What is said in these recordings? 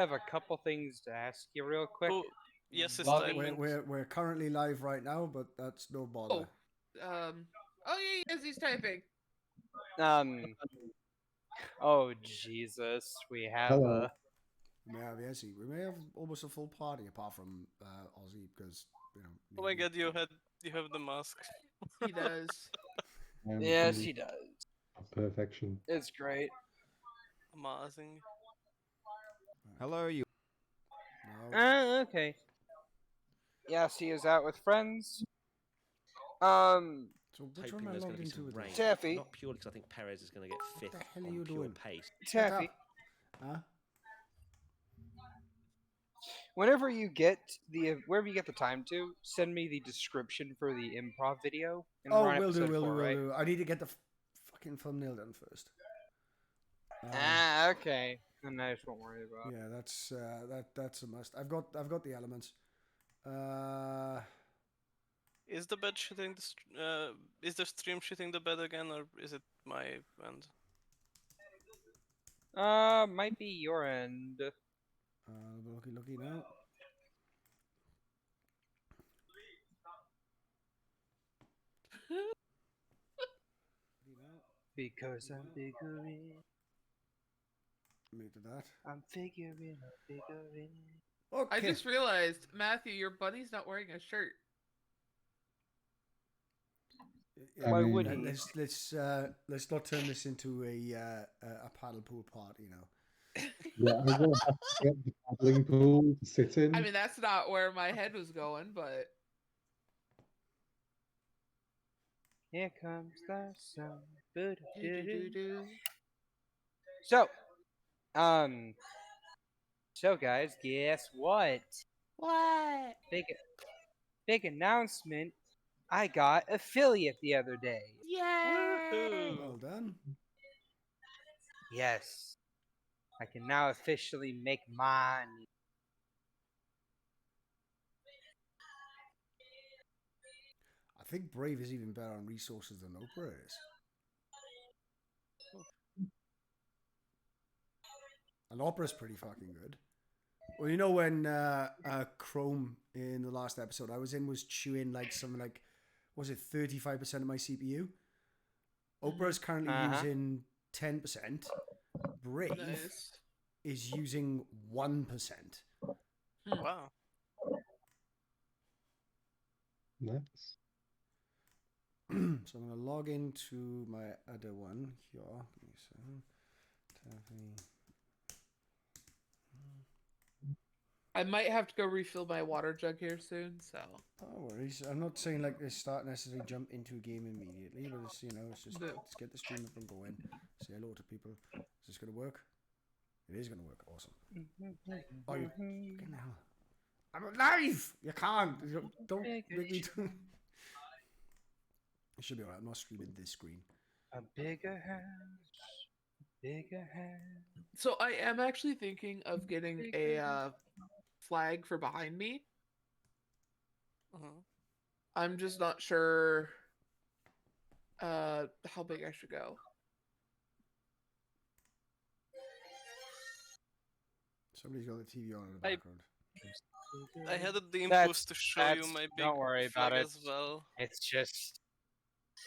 have a couple things to ask you real quick. Oh, yes, it's Bobby, typing. We're currently live right now, but that's no bother. Oh, yes, he's typing. Oh Jesus, we have Hello. a. We may have almost a full party apart from Ozzy because Oh my god, you have the mask. He does. Yes, he does. Perfection. It's great. Amazing. Hello, you. No. Okay. Yes, he is out with friends. So which Hoping one am I there's going logged to be into some with rain. this? Taffy. Not purely because I think Perez is going to get fifth the hell are on you pure doing? pace. Shut Taffy. up. Huh? Whenever you get wherever you get the time to, send me the description for the improv video. And Oh, we're on will do, episode will do, 4, will right? do. I need to get the fucking thumbnail done first. Okay. And I just won't worry about. Yeah, that's a must. I've got the elements. Is the bed shitting is the stream shitting the bed again, or is it my end? Might be your end. Looky now. Because I'm figuring. Move to that. I'm figuring. Okay. I just realized, Matthew, your buddy's not wearing a shirt. Why would he? Let's not turn this into a paddle pool party, you know. Yeah, I will have to get the paddling pool to sit in. I mean, that's not where my head was going, but Here comes the sun. do-do-do-do. So, so guys, guess what? What? Big announcement. I got affiliate the other day. Yay! Well done. Yes. I can now officially make money. I think Brave is even better on resources than Oprah is. And Opera's pretty fucking good. Well, you know when Chrome in the last episode I was in was chewing like something like, was it 35% of my CPU? Oprah's currently using 10%. Brave Nice. is using 1%. Wow. Nice. So I'm going to log into my other one here. Give me a second. I might have to go refill my water jug here soon, so. No worries. I'm not saying like they start necessarily jump into a game immediately, but it's, you know, it's just let's get the stream up and going. Say hello to people. Is this going to work? It is going to work. Awesome. Oh, you fucking hell. I'm alive! You can't. Don't make me do. It should be alright. I'm not streaming this screen. A bigger house. Bigger house. So I am actually thinking of getting a flag for behind me. I'm just not sure how big I should go. Somebody's got the TV on in the background. I had the impulse to show you my big Don't worry flag about it. as well, It's just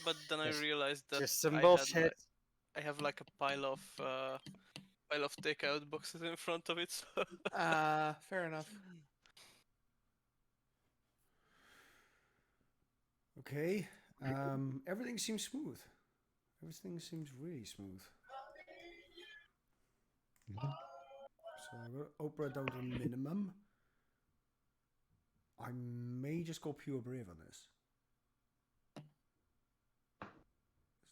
but then I realized that just some I bullshit. I have like a pile of takeout boxes in front of it. So Fair enough. Okay. Everything seems smooth. Everything seems really smooth. So I've got Oprah down to minimum. I may just go pure brave on this.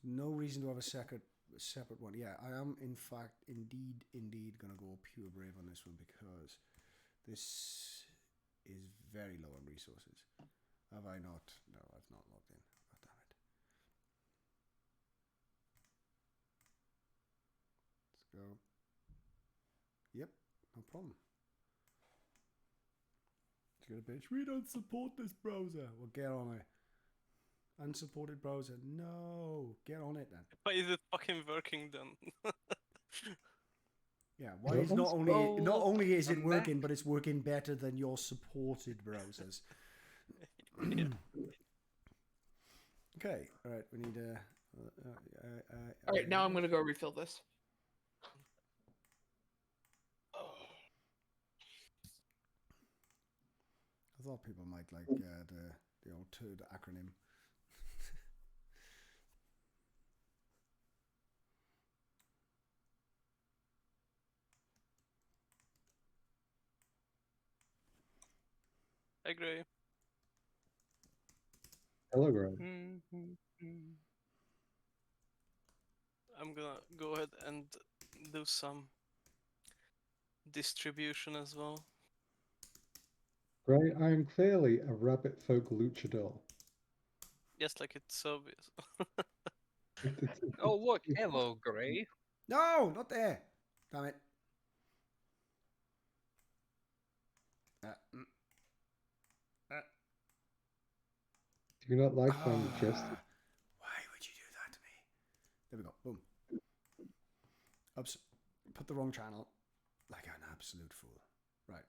There's no reason to have a separate one. Yeah, I am in fact indeed gonna go pure brave on this one because this is very low on resources. Have I not? No, I've not logged in. God damn it. Let's go. Yep, no problem. It's gonna bitch. We don't support this browser. Well, get on it. Unsupported browser. No, get on it then. why is it fucking working then? Yeah, why is not Oh, only is it I'm working, back. but it's working better than your supported browsers. Yeah. Okay, all right, we need All right, now I'm gonna go refill this. I thought people might like the old turd acronym. I agree. Hello, Graham. I'm gonna go ahead and do some distribution as well. Gray, I am clearly a rabbit folk luchador. Yes, like it's obvious. Oh, look. Hello, Gray. No, not there. Damn it. Do you not like my majestic? Why would you do that to me? There we go. Boom. Oops. Put the wrong channel. Like an absolute fool. Right.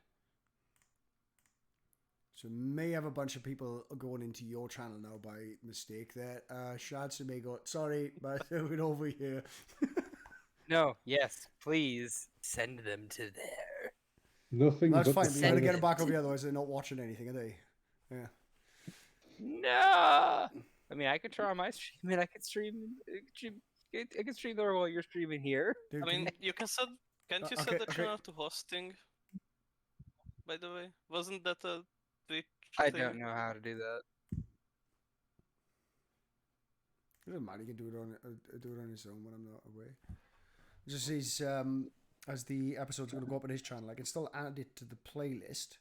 So may have a bunch of people going into your channel now by mistake there. Shadsa may go, sorry, but we're over here. No, yes, please send them to there. Nothing That's but fine, the but you gotta get finest- them back over here, otherwise they're not watching anything, are they? Yeah. No. I mean, I could try on my stream, and I could stream. I could stream there while you're streaming here. Dude, I mean, you can set. Can't you okay, set the okay. channel to hosting? By the way, wasn't that a Twitch I thing? don't know how to do that. it doesn't matter, you can do it on his own when I'm not away. Just says, as the episode's going to go up on his channel, I can still add it to the playlist.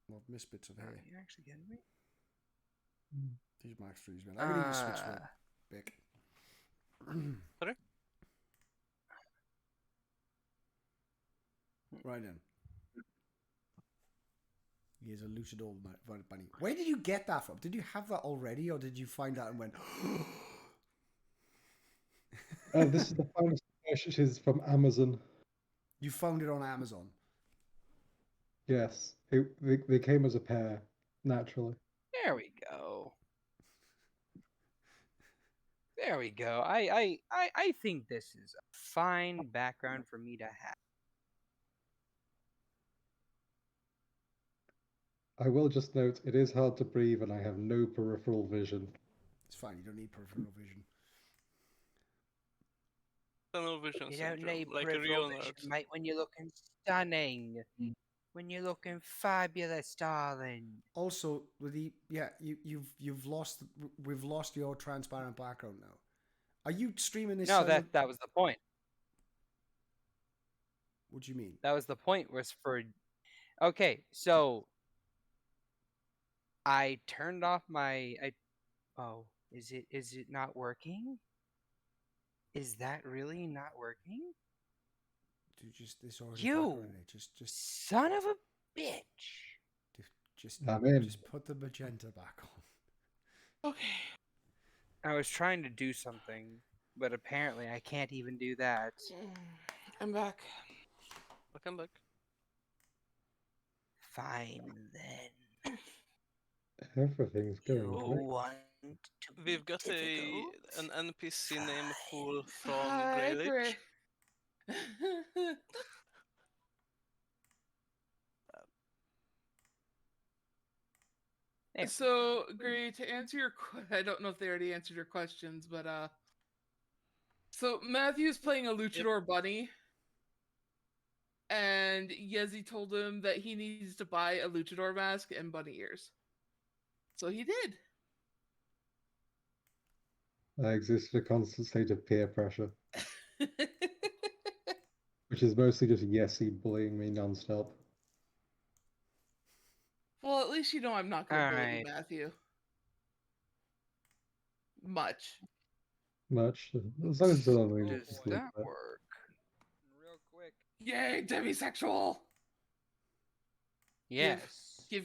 Well, I've missed bits of Are here. you actually getting me? These Max 3s, man. I can even switch to Bic. Sorry? Right then. He is a luchador bunny. Where did you get that from? Did you have that already, or did you find that and went, This is the finest purchases from Amazon. you found it on Amazon? Yes, they came as a pair, naturally. There we go. There we go. I think this is a fine background for me to have. I will just note, it is hard to breathe and I have no peripheral vision. It's fine, you don't need peripheral vision. Tunnel vision You don't syndrome, need like a peripheral real vision, nerd. mate, when you're looking stunning. When you're looking fabulous, darling. Also, with the we've lost your transparent background now. Are you streaming this? No, that was the point. What do you mean? That was the point. Was for. Okay, so I turned off my. Oh, is it not working? Is that really not working? Dude, just this already You background in it. Just son of a bitch. I'm in. just put the magenta back on. Okay. I was trying to do something, but apparently I can't even do that. I'm back. Welcome back. Fine then. Everything's going You great. want to be We've got difficult? an NPC name pool from Hi, Greylich. Gray. There. So, Gray, to answer your I don't know if they already answered your questions, but so Matthew's playing a luchador bunny, and Yezi told him that he needs to buy a luchador mask and bunny ears. So he did. I exist in a constant state of peer pressure, which is mostly just Yesy bullying me non-stop. Well, at least you know I'm not going to bully you, Alright. Matthew. Much. Much. As long as it's only Does just a little that bit. work? Real quick. Yay, demisexual! Yes. Give.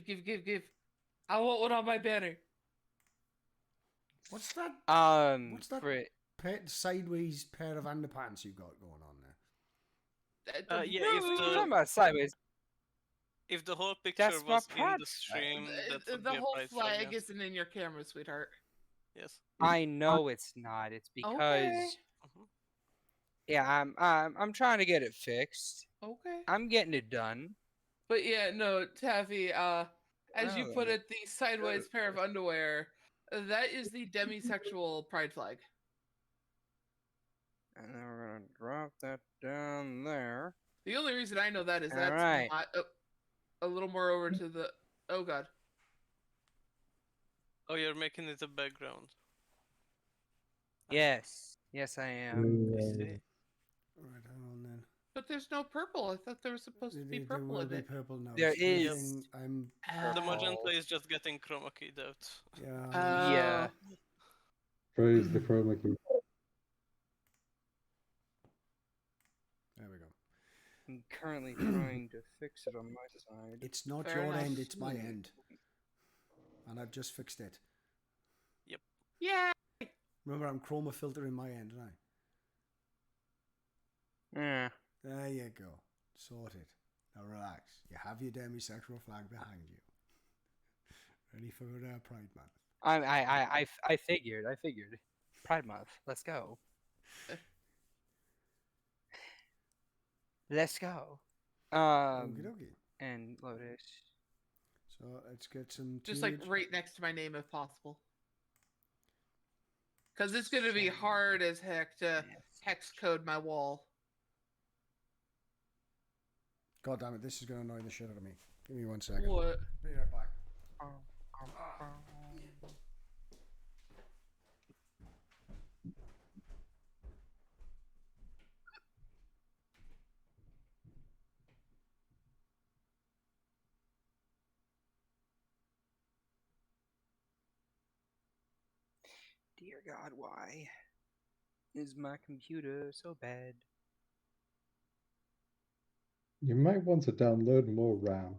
I want one on my banner. What's that? Um. What's that For sideways pair of underpants you got going on there? Yeah, What if are you the talking about sideways? if the whole picture That's my was in pride the flag. stream, that would The be a whole pride flag. flag Yes. isn't in your camera, sweetheart. Yes. I know it's not. It's Okay. because yeah, I'm trying to get it fixed. Okay. I'm getting it done. But yeah, no, Taffy, as you Oh, put it, the sideways pair of underwear, that is the demisexual pride flag. And then we're gonna drop that down there. The only reason I know that is All that's right. a little more over to the. Oh god. Oh, you're making it a background. Yes, yes, I am. I see. Right, hang on then. But there's no purple. I thought there was supposed to be There purple will in be it. purple now. There See, the is. thing, I'm The Ah. magenta is just getting chroma keyed out. yeah. Yeah. Praise the chroma key. There we go. I'm currently trying to fix it on my side. It's not Fair your enough. end, it's my end. And I've just fixed it. Yeah. Remember, I'm chroma filtering my end, right? Yeah. There you go. Sorted. Now relax. You have your demisexual flag behind you. Ready for Pride Month. I figured. Pride Month. Let's go. Let's go. Okie dokie. And Lotus. So let's get some Just like teenage- right next to my name if possible. Because it's going to be hard as heck to hex code my wall. God damn it, this is going to annoy the shit out of me. Give me 1 second. What? Be right back. Dear God, why is my computer so bad? You might want to download more RAM.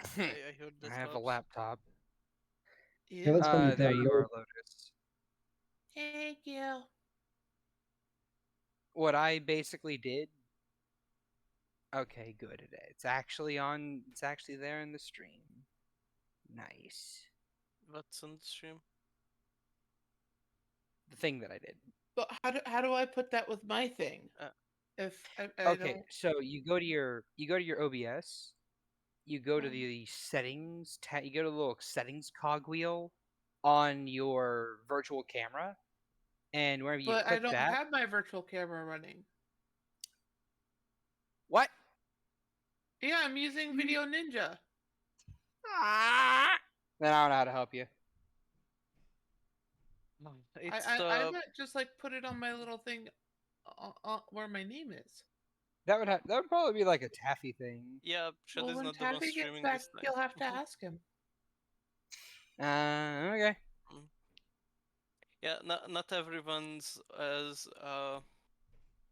I heard I that. have a laptop. Yeah, that's when you There you download. are, Lotus. Thank you. What I basically did. Okay, good. It's actually on. It's actually there in the stream. Nice. What's on the stream? The thing that I did. But how do I put that with my thing? If I Okay, don't... so you go to your OBS. You go to the settings. You go to the little settings cogwheel on your virtual camera, and wherever you But I click don't that. have my virtual camera running. What? Yeah, I'm using Video Ninja. Then I don't know how to help you. It's I meant just like put it on my little thing where my name is. That would probably be like a Taffy thing. yeah, Chad Well, is when not the one Taffy gets streaming back, this time. you'll have to ask him. Okay. Yeah, not everyone's as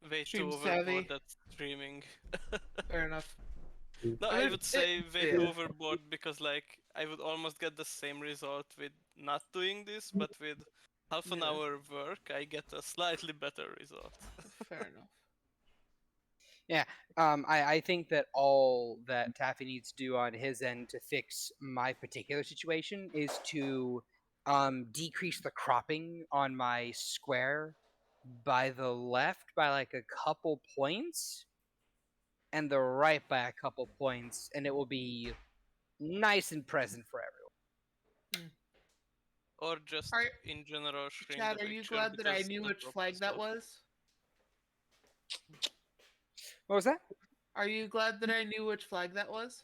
way Stream too savvy. overboard at streaming. Fair enough. No, I I mean, would say way yeah. too overboard because like I would almost get the same result with not doing this, but with half an Yeah. hour work, I get a slightly better result. Fair enough. I think that all that Taffy needs to do on his end to fix my particular situation is to decrease the cropping on my square by the left by like a couple points and the right by a couple points, and it will be nice and present for everyone. Or just Are- in general shrink Chad, the are you picture glad that I because knew the which crop flag that stuff. was? What was that? Are you glad that I knew which flag that was?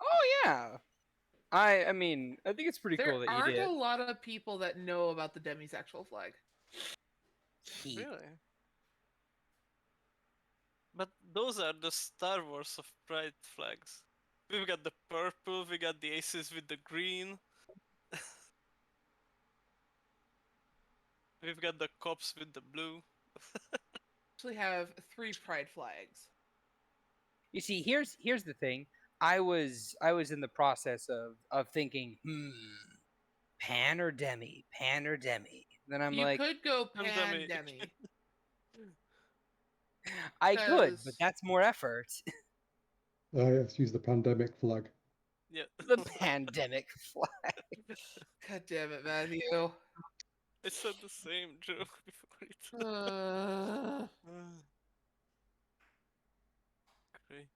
Oh yeah. I mean, I think it's pretty There cool that you aren't did. a lot of people that know about the demisexual flag. Really? But those are the Star Wars of Pride flags. We've got the purple, we got the aces with the green. We've got the cops with the blue. Actually have 3 pride flags. You see, here's the thing. I was in the process of thinking, pan or demi, pan or demi. Then I'm You like, could go Pandemic. pandemic. I could, but 'cause- that's more effort. Oh yes, use the pandemic flag. Yeah. The pandemic flag. God damn it, Matthew. I said the same joke before it. Uh, Great.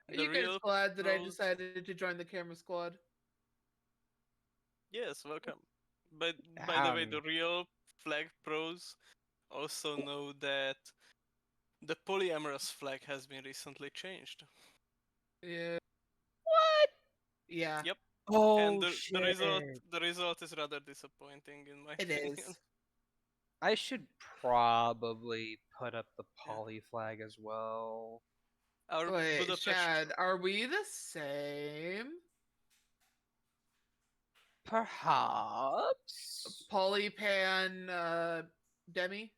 are The you guys real glad that I pros- decided to join the camera squad? Yes, welcome. By the way, the Um, real flag pros also know that the polyamorous flag has been recently changed. Yeah. What? Yeah, Yep. Oh And the shit! result is rather disappointing in my it opinion. is. I should probably put up the poly flag as well. Our Wait, Budapest Shad, are we the same? Perhaps. Polypan, Demi?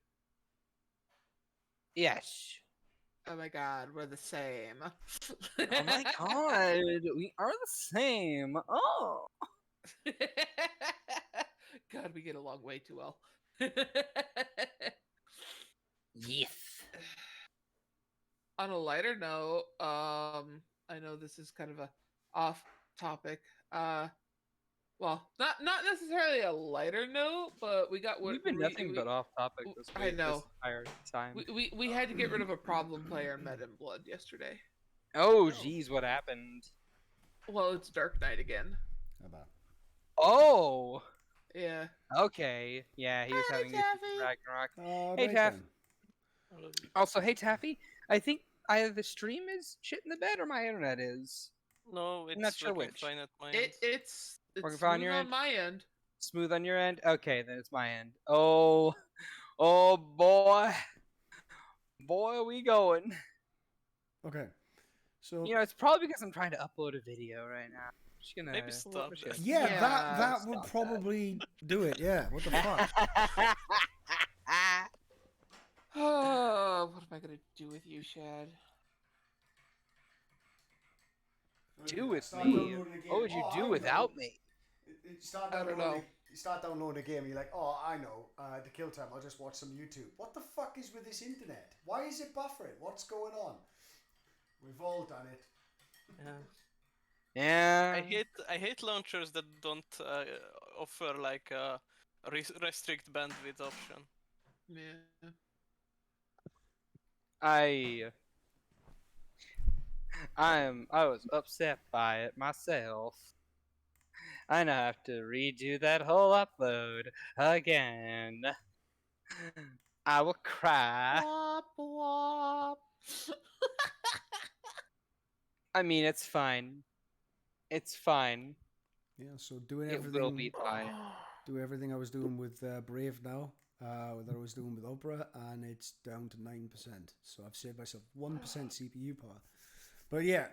Yes. Oh my god, we're the same. Oh my god, we are the same. Oh. God, we get along way too well. Yes. On a lighter note, I know this is kind of a off topic. Well, not necessarily a lighter note, but we got what We've been nothing but off topic this I week. know. This entire time. we had to get rid of a problem player in Med in Blood yesterday. Oh, geez, what happened? Well, it's Dark Knight again. How about? Oh. Yeah. Okay. Yeah, he was Hi, having issues with Taffy. Ragnarok. All Hey, right Taff. then. Also, hey, Taffy. I think either the stream is shit in the bed or my internet is. No, it's not sure working which. fine at my end. It's Working smooth fine on your on end? my end. Smooth on your end? Okay, then it's my end. Oh, oh boy. Boy, are we going. Okay. So You know, it's probably because I'm trying to upload a video right now. Just gonna Maybe stop just that. yeah, Yeah, that would stop probably do it. Yeah. What the fuck? Oh, what am I gonna do with you, Shad? Do with me? What would you do without me? You start I don't downloading. know. You start downloading a game. You're like, oh, I know. To kill time, I'll just watch some YouTube. What the fuck is with this internet? Why is it buffering? What's going on? We've all done it. Yeah. Yeah. I hate launchers that don't offer like a restrict bandwidth option. Yeah. I was upset by it myself. I now have to redo that whole upload again. I will cry. Wop, wop. I mean, it's fine. It's fine. Yeah. So doing It will be everything. fine. Do everything I was doing with Brave now. That I was doing with Opera, and it's down to 9%. So I've saved myself 1% CPU power. But yeah,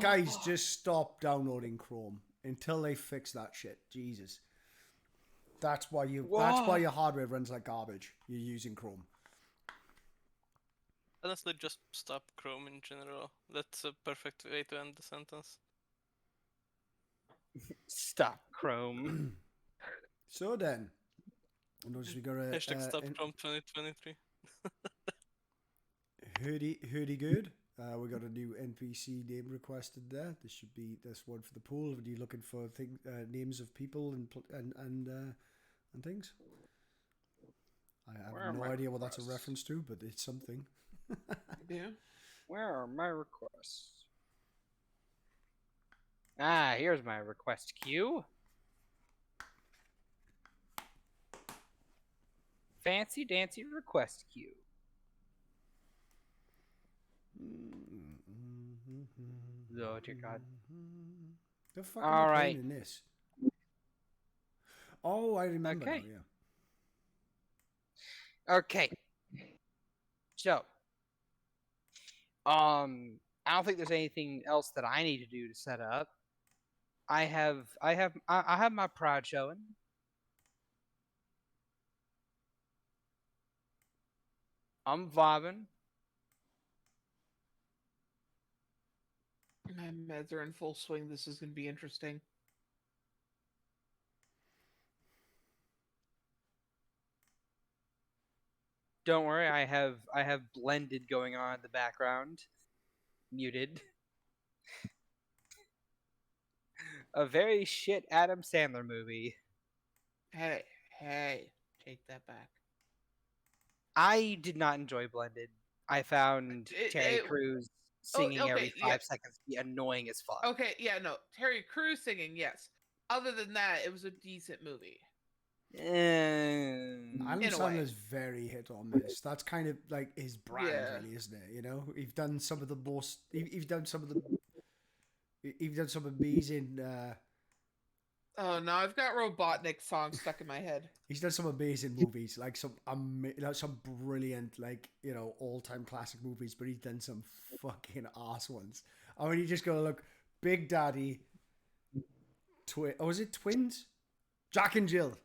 guys, just stop downloading Chrome until they fix that shit. Jesus, that's why your hardware runs like garbage. You're using Chrome. Honestly, just stop Chrome in general. That's a perfect way to end the sentence. Stop Chrome. So then, I notice we got a Hashtag stop Chrome 2023. Hurdy good. We got a new NPC name requested there. This should be this one for the pool. Are you looking for names of people and things? I have no idea what that's a reference to, but it's something. Yeah. Where are my requests? Ah, here's my request queue. Fancy dancy request queue. Oh dear God. The fuck All am I right. playing in this? Oh, I remember. Okay. Now, yeah. Okay. So, I don't think there's anything else that I need to do to set up. I have my prod showing. I'm vibing. My meds are in full swing. This is gonna be interesting. Don't worry, I have blended going on in the background. Muted. A very shit Adam Sandler movie. Hey, take that back. I did not enjoy Blended. I found Terry it- Crews Oh, singing every okay, yeah. 5 seconds to be annoying as fuck. Okay, yeah, no. Terry Crews singing, yes. Other than that, it was a decent movie. Adam In a way. Sandler's very hit or miss. That's kind of like his brand, Yeah. really, isn't it? You know, he's done some of the most. He's done some of the. He's done some amazing. Oh no, I've got Robotnik songs stuck in my head. He's done some amazing movies, like some some brilliant, like, you know, all-time classic movies. But he's done some fucking ass ones. I mean, you just gotta look. Big Daddy. Was it Twins? Jack and Jill.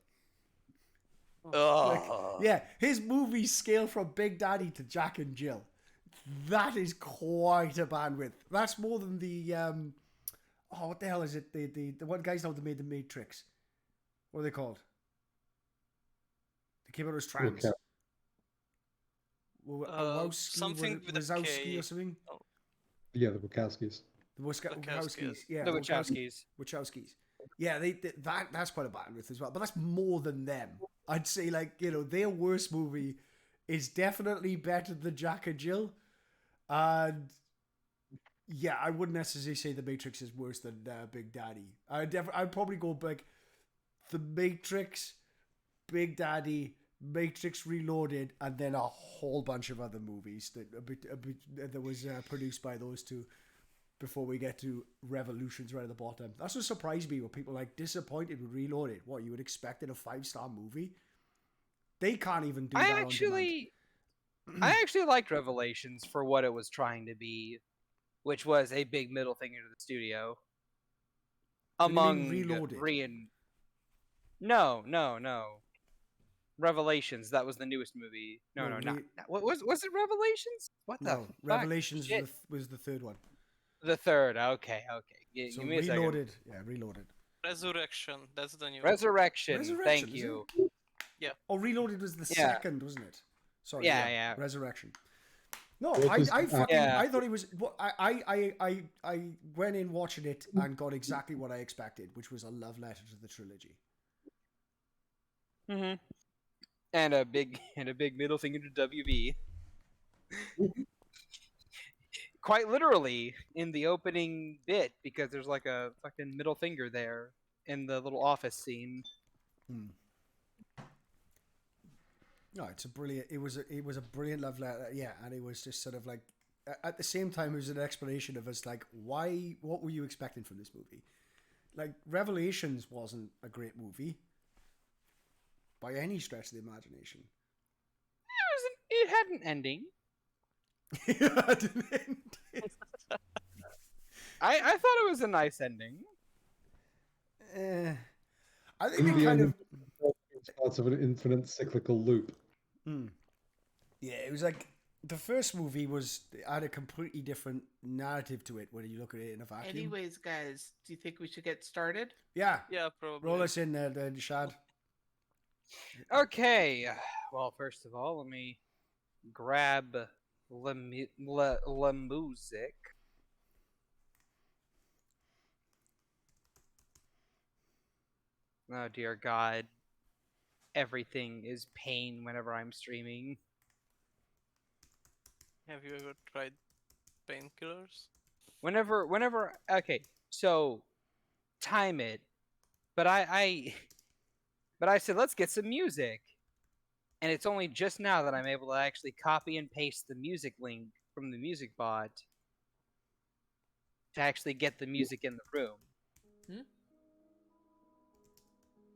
Like, yeah, his movies scale from Big Daddy to Jack and Jill. That is quite a bandwidth. That's more than the what the hell is it? The one guys now that made the Matrix. What are they called? They came out as trans. Okay. Something with a Wazowski K. or something. Yeah, the Wachowskis. The Wachowskis. Wachowskis. Yeah, The Wachowskis. Wachowskis. Yeah, that's quite a bandwidth as well. But that's more than them. I'd say, like, you know, their worst movie is definitely better than Jack and Jill. And yeah, I wouldn't necessarily say The Matrix is worse than Big Daddy. I'd probably go like The Matrix, Big Daddy, Matrix Reloaded, and then a whole bunch of other movies that was produced by those two before we get to Revolutions right at the bottom. That's what surprised me, when people are like disappointed with Reloaded. What, you would expect in a 5-star movie? They can't even do that I on actually liked Revelations for what it was trying to be, which was a big middle finger to the studio. What do you mean Among Reloaded? No. Revelations, that was the newest movie. No, not what was it Revelations? What the No, fuck? Revelations Shit. was the third one. The third. Okay. So Give me a second. Reloaded. Yeah, Reloaded. Resurrection. That's the new. Resurrection. Resurrection, Thank is you. Oh, Reloaded was the Yeah. second, wasn't it? Sorry. Yeah. Resurrection. No, Well, just- I fucking Yeah. I thought it was. I went in watching it and got exactly what I expected, which was a love letter to the trilogy. Mm-hmm. And a big middle finger to WB. Quite literally in the opening bit, because there's like a fucking middle finger there in the little office scene. No, it's a brilliant. It was a brilliant love letter. Yeah, and it was just sort of like, at the same time, it was an explanation of us like, why? What were you expecting from this movie? Like, Revelations wasn't a great movie by any stretch of the imagination. It had an ending. I thought it was a nice ending. I think In it the kind end, of. it's parts of an infinite cyclical loop. Yeah, it was like the first movie had a completely different narrative to it when you look at it in a vacuum. Anyways, guys, do you think we should get started? Yeah, Yeah, probably. roll us in there, then, Shad. Okay. Well, first of all, let me grab la music. Oh dear God. Everything is pain whenever I'm streaming. Have you ever tried painkillers? Whenever okay, so time it. But I said let's get some music. And it's only just now that I'm able to actually copy and paste the music link from the music bot to actually get the music in the room.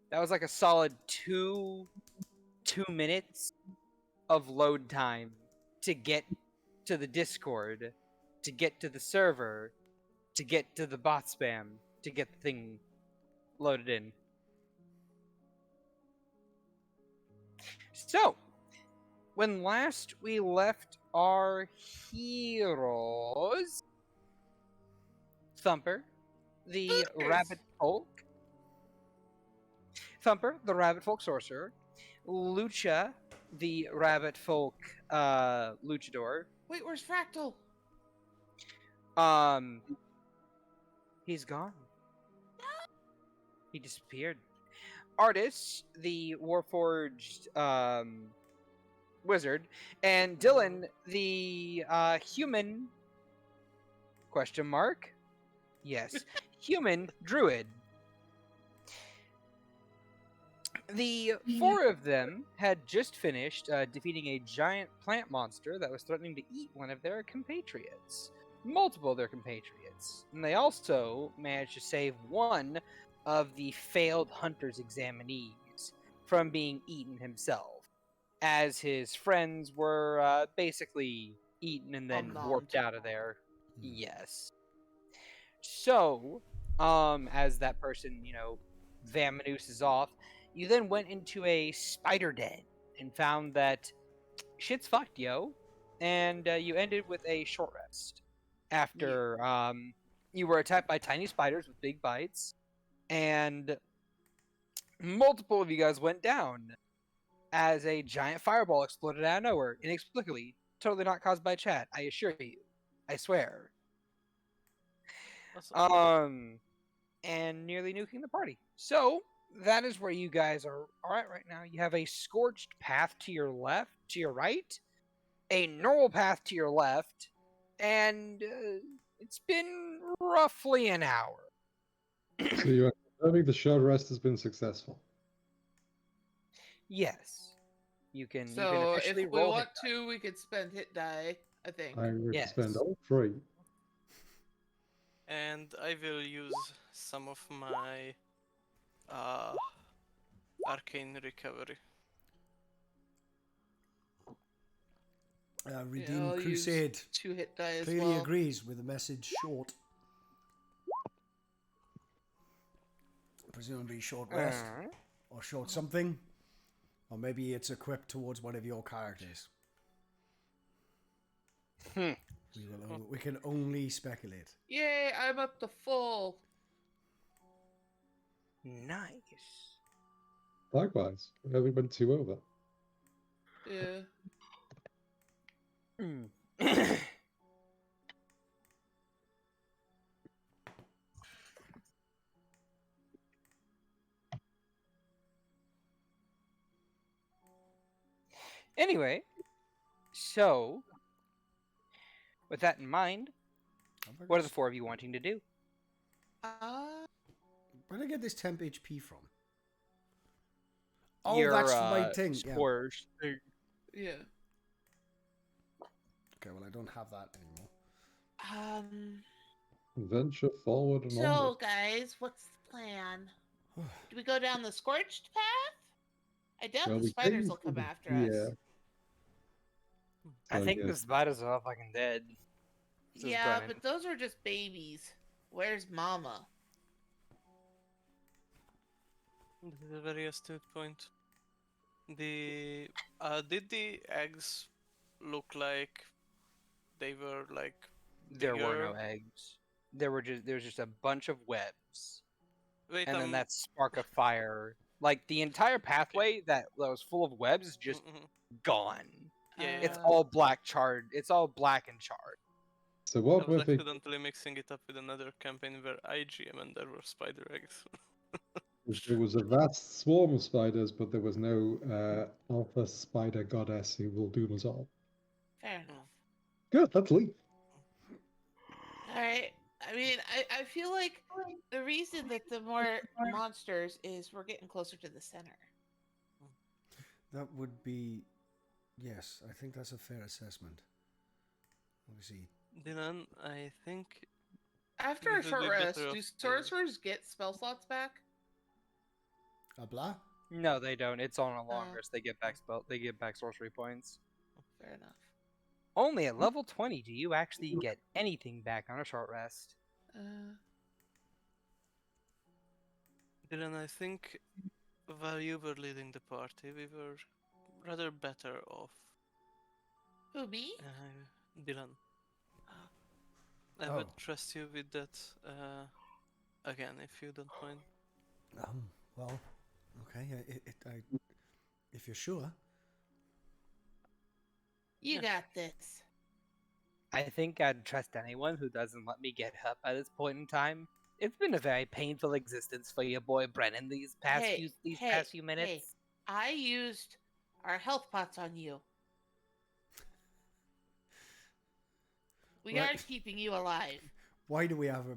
That was like a solid two minutes of load time to get to the Discord, to get to the server, to get to the bot spam, to get the thing loaded in. So, when last we left our heroes, Thumper, the rabbit folk, Sorcerer, Lucha, the rabbit folk luchador. Wait, where's Fractal? He's gone. He disappeared. Artis, the warforged wizard, and Dylan, the human question mark? Yes, human druid. The four of them had just finished defeating a giant plant monster that was threatening to eat one of their compatriots. Multiple of their compatriots. And they also managed to save one of the failed hunter's examinees from being eaten himself, as his friends were basically eaten and then warped out of there. Yes. So, as that person, vamanooses off, you then went into a spider den and found that shit's fucked, yo. And you ended with a short rest after you were attacked by tiny spiders with big bites, and multiple of you guys went down as a giant fireball exploded out of nowhere, inexplicably, totally not caused by chat. I assure you, I swear. Awesome. And nearly nuking the party. So that is where you guys are at right now. You have a scorched path to your left, to your right, a normal path to your left, and it's been roughly an hour. So you are confirming the short rest has been successful. Yes, you can. So you can if officially we roll want hit die. to, we could spend hit die, I think. I would Yes. spend all 3. And I will use some of my arcane recovery. Redeem I'll use Crusade 2 hit die as clearly well. agrees with the message short. Presumably short rest, or short something, or maybe it's equipped towards one of your characters. We can only speculate. Yay, I'm up to full. Nice. Likewise, we only went 2 over. Yeah. Anyway, so with that in mind, what are the four of you wanting to do? Where did I get this temp HP from? Oh, Your, that's the right thing. Yeah. Spores. Yeah. Okay, well, I don't have that anymore. Venture forward and So, onward. guys, what's the plan? Do we go down the scorched path? I doubt Well, the we spiders came will come from after here. us. I think yeah. the spiders are all fucking dead. Says Yeah, Brennan. but those are just babies. Where's Mama? This is a very astute point. Did the eggs look like they were like There were no bigger? eggs. There was just a bunch of webs, Wait, and then that spark of fire. Like the entire pathway that was full of webs is just gone. Yeah, It's yeah. all black charred. It's all black and charred. So I what was were they? accidentally mixing it up with another campaign where I GM and there were spider eggs. There was a vast swarm of spiders, but there was no alpha spider goddess who will doom us all. Fair enough. Good, let's leave. Alright. I mean, I feel like the reason that the more monsters is we're getting closer to the center. That would be... Yes, I think that's a fair assessment. Let me see. Dylan, I think After We a would short be rest, better do off sorcerers get spell slots back? Blah? No, they don't. It's on a long rest. They get back sorcery points. Fair enough. Only at level 20 do you actually get anything back on a short rest. Dylan, I think while you were leading the party, we were rather better off. Who, me? Dylan. I Oh. would trust you with that again, if you don't mind. Well, okay. If you're sure. You got this. I think I'd trust anyone who doesn't let me get up at this point in time. It's been a very painful existence for your boy Brennan these past few minutes. Hey, I used our health pots on you. We Right. are keeping you alive. Why do we have a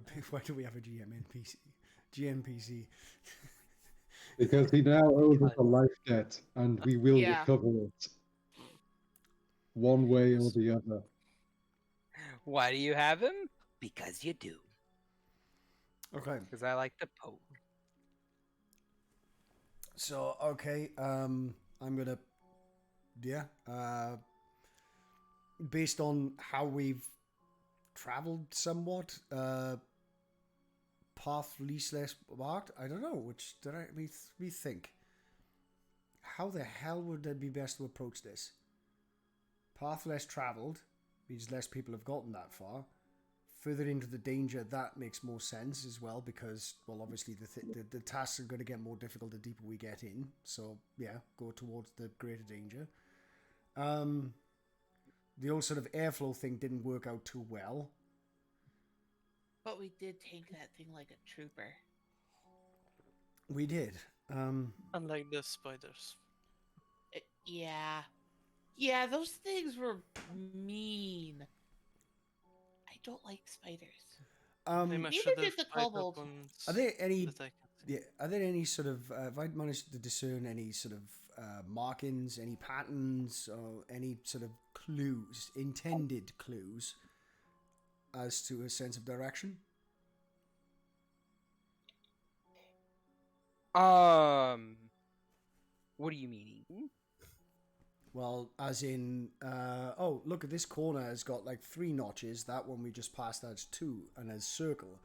GMPC? Because he now owes us a life debt, and we will Yeah. recover it. One way or the other. Why do you have him? Because you do. Okay. Because I like to poke. So okay, I'm gonna, based on how we've traveled somewhat, path least less marked. I don't know which. Did I me think? How the hell would it be best to approach this? Path less traveled means less people have gotten that far. Further into the danger, that makes more sense as well, because, well, obviously the tasks are going to get more difficult the deeper we get in. So yeah, go towards the greater danger. The old sort of airflow thing didn't work out too well. But we did tank that thing like a trooper. We did. Unlike the spiders. Yeah. Yeah, those things were mean. I don't like spiders. Pretty much Neither other did the spider kobold. ones Are there any? that I can see. Yeah, are there any sort of? Have I managed to discern any sort of markings, any patterns, or any sort of clues, intended clues, as to a sense of direction? What do you mean? Well, as in, oh, look at this corner has got like 3 notches. That one we just passed has 2, and has circle.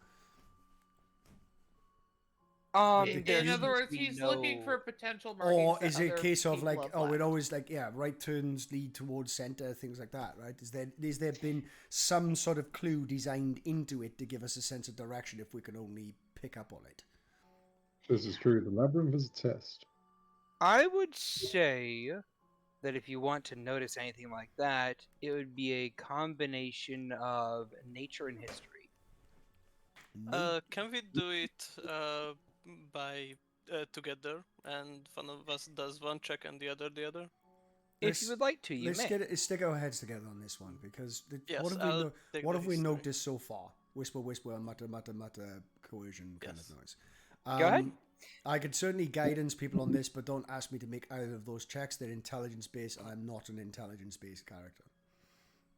In other words, he's looking for potential markings. Or is that it a other case of people like, have oh, it left. always like, yeah, right turns lead towards center, things like that, right? Is there been some sort of clue designed into it to give us a sense of direction if we can only pick up on it? This is true. The labyrinth is a test. I would say that if you want to notice anything like that, it would be a combination of nature and history. Can we do it by together, and one of us does one check and the other the other? If you would like to, you may. Stick our heads together on this one, because Yes, what have we history. noticed so far? Whisper, whisper, mutter, mutter, mutter, coercion kind Yes. of noise. Go ahead. I could certainly guidance people on this, but don't ask me to make either of those checks. They're intelligence based, and I'm not an intelligence based character.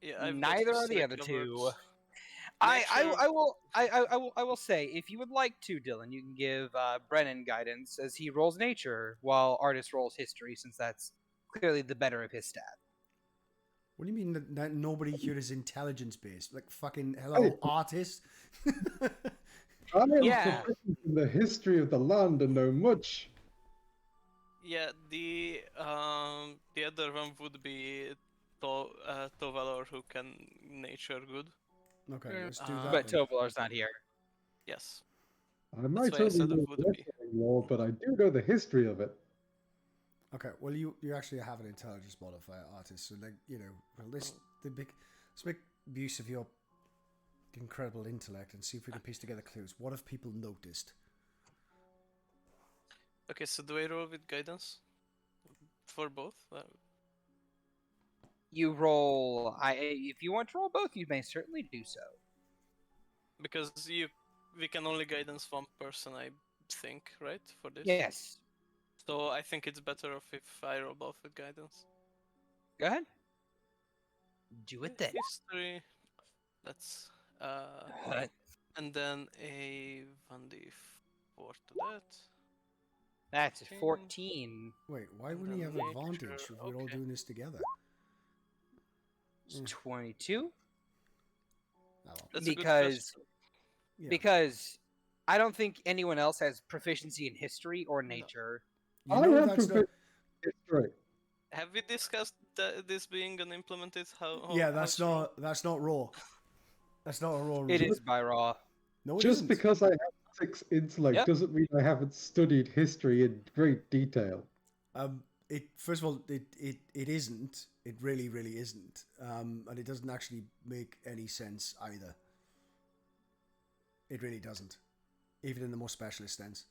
Yeah, I've got Neither are the history other two. covered. I will say, if you would like to, Dylan, you can give Brennan guidance as he rolls nature, while Artist rolls history, since that's clearly the better of his stat. What do you mean that nobody here is intelligence based? Like fucking hello, artist. I am Yeah. proficient in the history of the land and know much. Yeah, the other one would be Tovalor, who can nature good. Okay, Yeah. let's do that. But then. Tovalar's not here. Yes. I might why I only said it know would the be. wrestling lore, but I do know the history of it. Okay, well you actually have an intelligence modifier, artist, so like well let's make use of your incredible intellect and see if we can piece together clues. What have people noticed? Okay, so do I roll with guidance for both? You roll. If you want to roll both, you may certainly do so. Because we can only guidance one person, I think, right? For this. Yes. So I think it's better off if I roll both with guidance. Go ahead. Do it then. History. That's and then a 1d4 to that. That's a 14. Wait, why And wouldn't you then have advantage nature, if we're all okay. doing this together? It's 22. Oh, well. That's a good Because Yeah. because I don't think anyone else has proficiency in history or nature. You I know have that's not. proficient in history. Have we discussed this being unimplemented? Yeah, that's not raw. That's not a raw rule. It is by raw. No, it Just isn't. because I have 6 intellect Yep. doesn't mean I haven't studied history in great detail. It first of all, it isn't. It really, really isn't. And it doesn't actually make any sense either. It really doesn't. Even in the more specialist sense.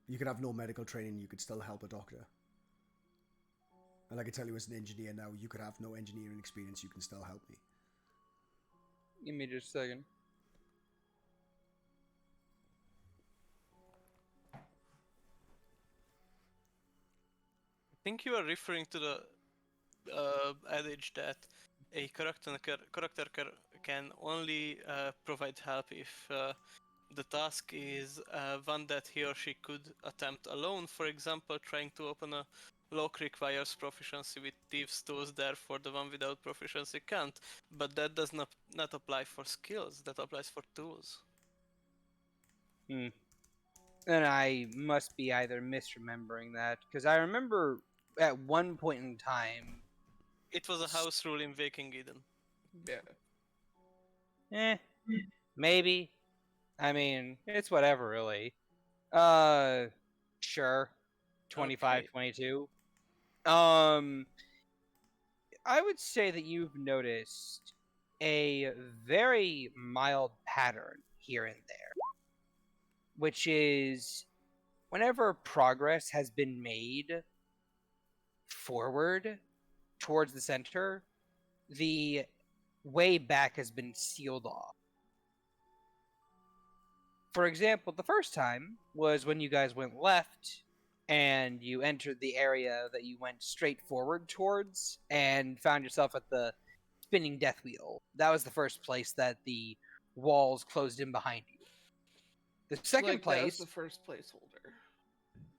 You could have no medical training, you could still help a doctor. And I can tell you as an engineer now, you could have no engineering experience, you can still help me. Give me just a second. I think you are referring to the adage that a character can only provide help if the task is one that he or she could attempt alone. For example, trying to open a lock requires proficiency with thieves' tools, therefore the one without proficiency can't. But that does not apply for skills, that applies for tools. Then I must be either misremembering that, because I remember at one point in time... It was a house rule in Waking Eden. Yeah. Maybe. I mean, it's whatever, really. Sure. 25, Okay. 22. I would say that you've noticed a very mild pattern here and there, which is whenever progress has been made forward towards the center, the way back has been sealed off. For example, the first time was when you guys went left and you entered the area that you went straight forward towards and found yourself at the spinning death wheel. That was the first place that the walls closed in behind you. The second Like that was place, the first placeholder.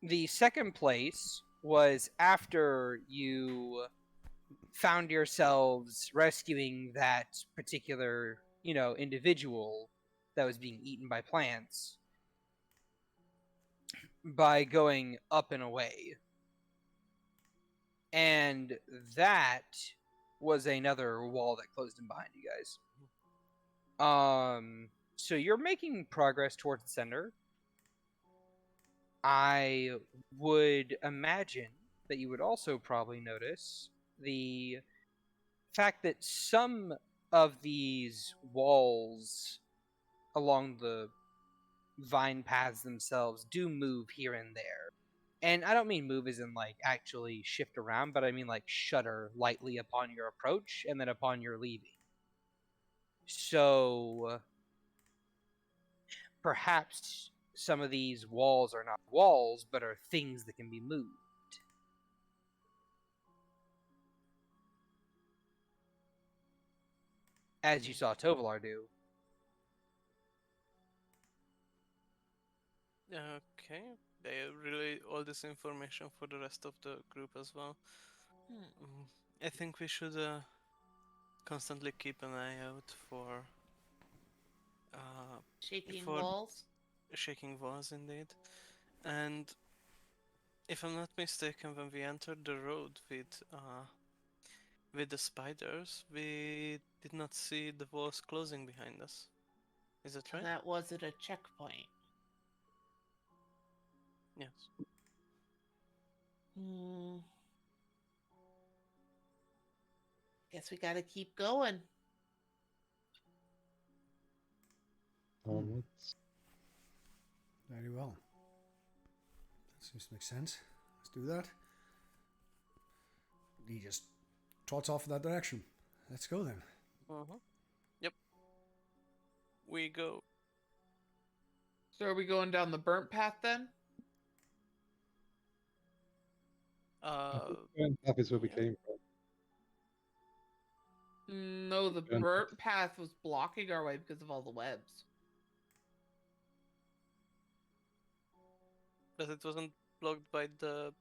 the second place was after you found yourselves rescuing that particular, individual that was being eaten by plants by going up and away. And that was another wall that closed in behind you guys. So you're making progress towards the center. I would imagine that you would also probably notice the fact that some of these walls along the vine paths themselves do move here and there. And I don't mean move as in like actually shift around, but I mean like shudder lightly upon your approach and then upon your leaving. So perhaps some of these walls are not walls, but are things that can be moved. As you saw Tovalar do. Okay. They relay all this information for the rest of the group as well. I think we should constantly keep an eye out for Shaking for walls. shaking walls, indeed. And if I'm not mistaken, when we entered the road with the spiders, we did not see the walls closing behind us. Is that right? That wasn't a checkpoint. Yes. Guess we gotta keep going. Onwards. Very well. That seems to make sense. Let's do that. He just trots off in that direction. Let's go then. Yep. We go. So are we going down the burnt path then? That is where we yeah. came from. No, the And- burnt path was blocking our way because of all the webs. But it wasn't blocked by the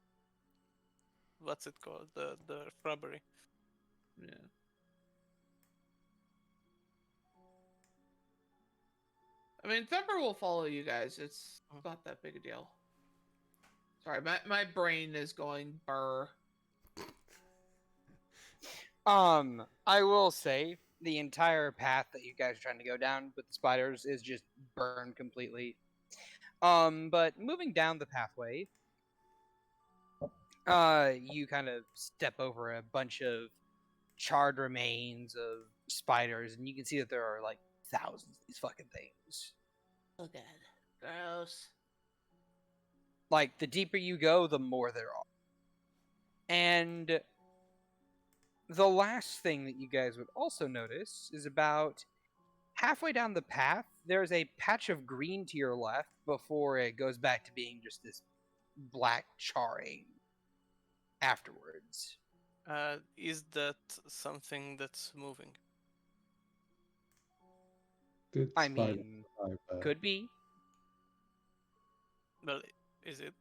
what's it called? The shrubbery. Yeah. I mean, Thumper will follow you guys. It's not that big a deal. Sorry, my brain is going burr. I will say the entire path that you guys are trying to go down with the spiders is just burned completely. But moving down the pathway, You kind of step over a bunch of charred remains of spiders, and you can see that there are like thousands of these fucking things. Oh god. Gross. Like, the deeper you go, the more there are. And the last thing that you guys would also notice is about halfway down the path, there's a patch of green to your left before it goes back to being just this black charring afterwards. Is that something that's moving? Did I spider mean, survive there? could be. Well, is it?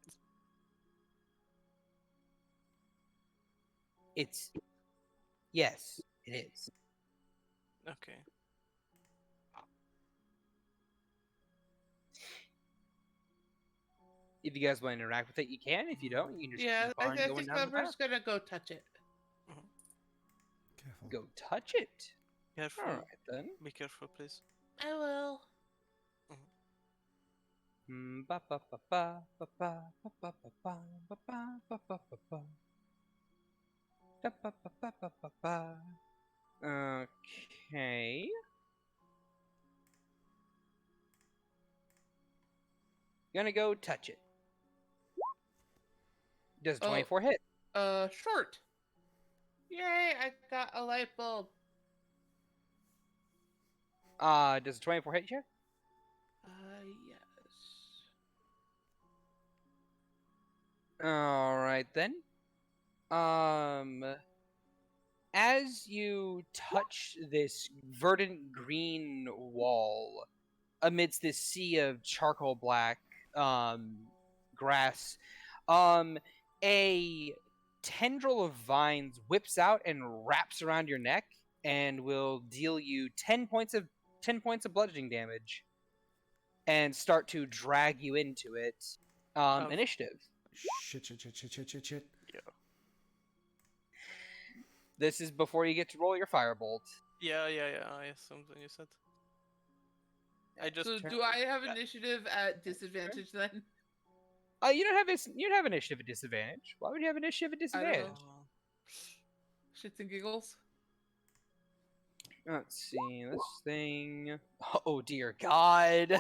It's. Yes, it is. Okay. If you guys want to interact with it, you can. If you don't, you can just Yeah, keep I on going think down the path. Lumber's gonna go touch it. Careful. Go touch it. Careful. All right then. Be careful, please. I will. Ba ba ba ba ba ba ba ba ba ba ba ba ba ba ba ba. Da ba ba ba ba ba ba. Okay. Gonna go touch it. Does Oh. 24 hit? Short. Yay, I got a light bulb. Does a 24 hit you? Yes. All right then. As you touch this verdant green wall amidst this sea of charcoal black grass, a tendril of vines whips out and wraps around your neck and will deal you 10 points of bludgeoning damage and start to drag you into it. Initiative. Shit. Yeah. This is before you get to roll your firebolt. Yeah. Something you said. I just. So do I have initiative at disadvantage then? You don't have initiative at disadvantage. Why would you have initiative at I don't know. disadvantage? Shits and giggles. Let's see this thing. Oh dear God.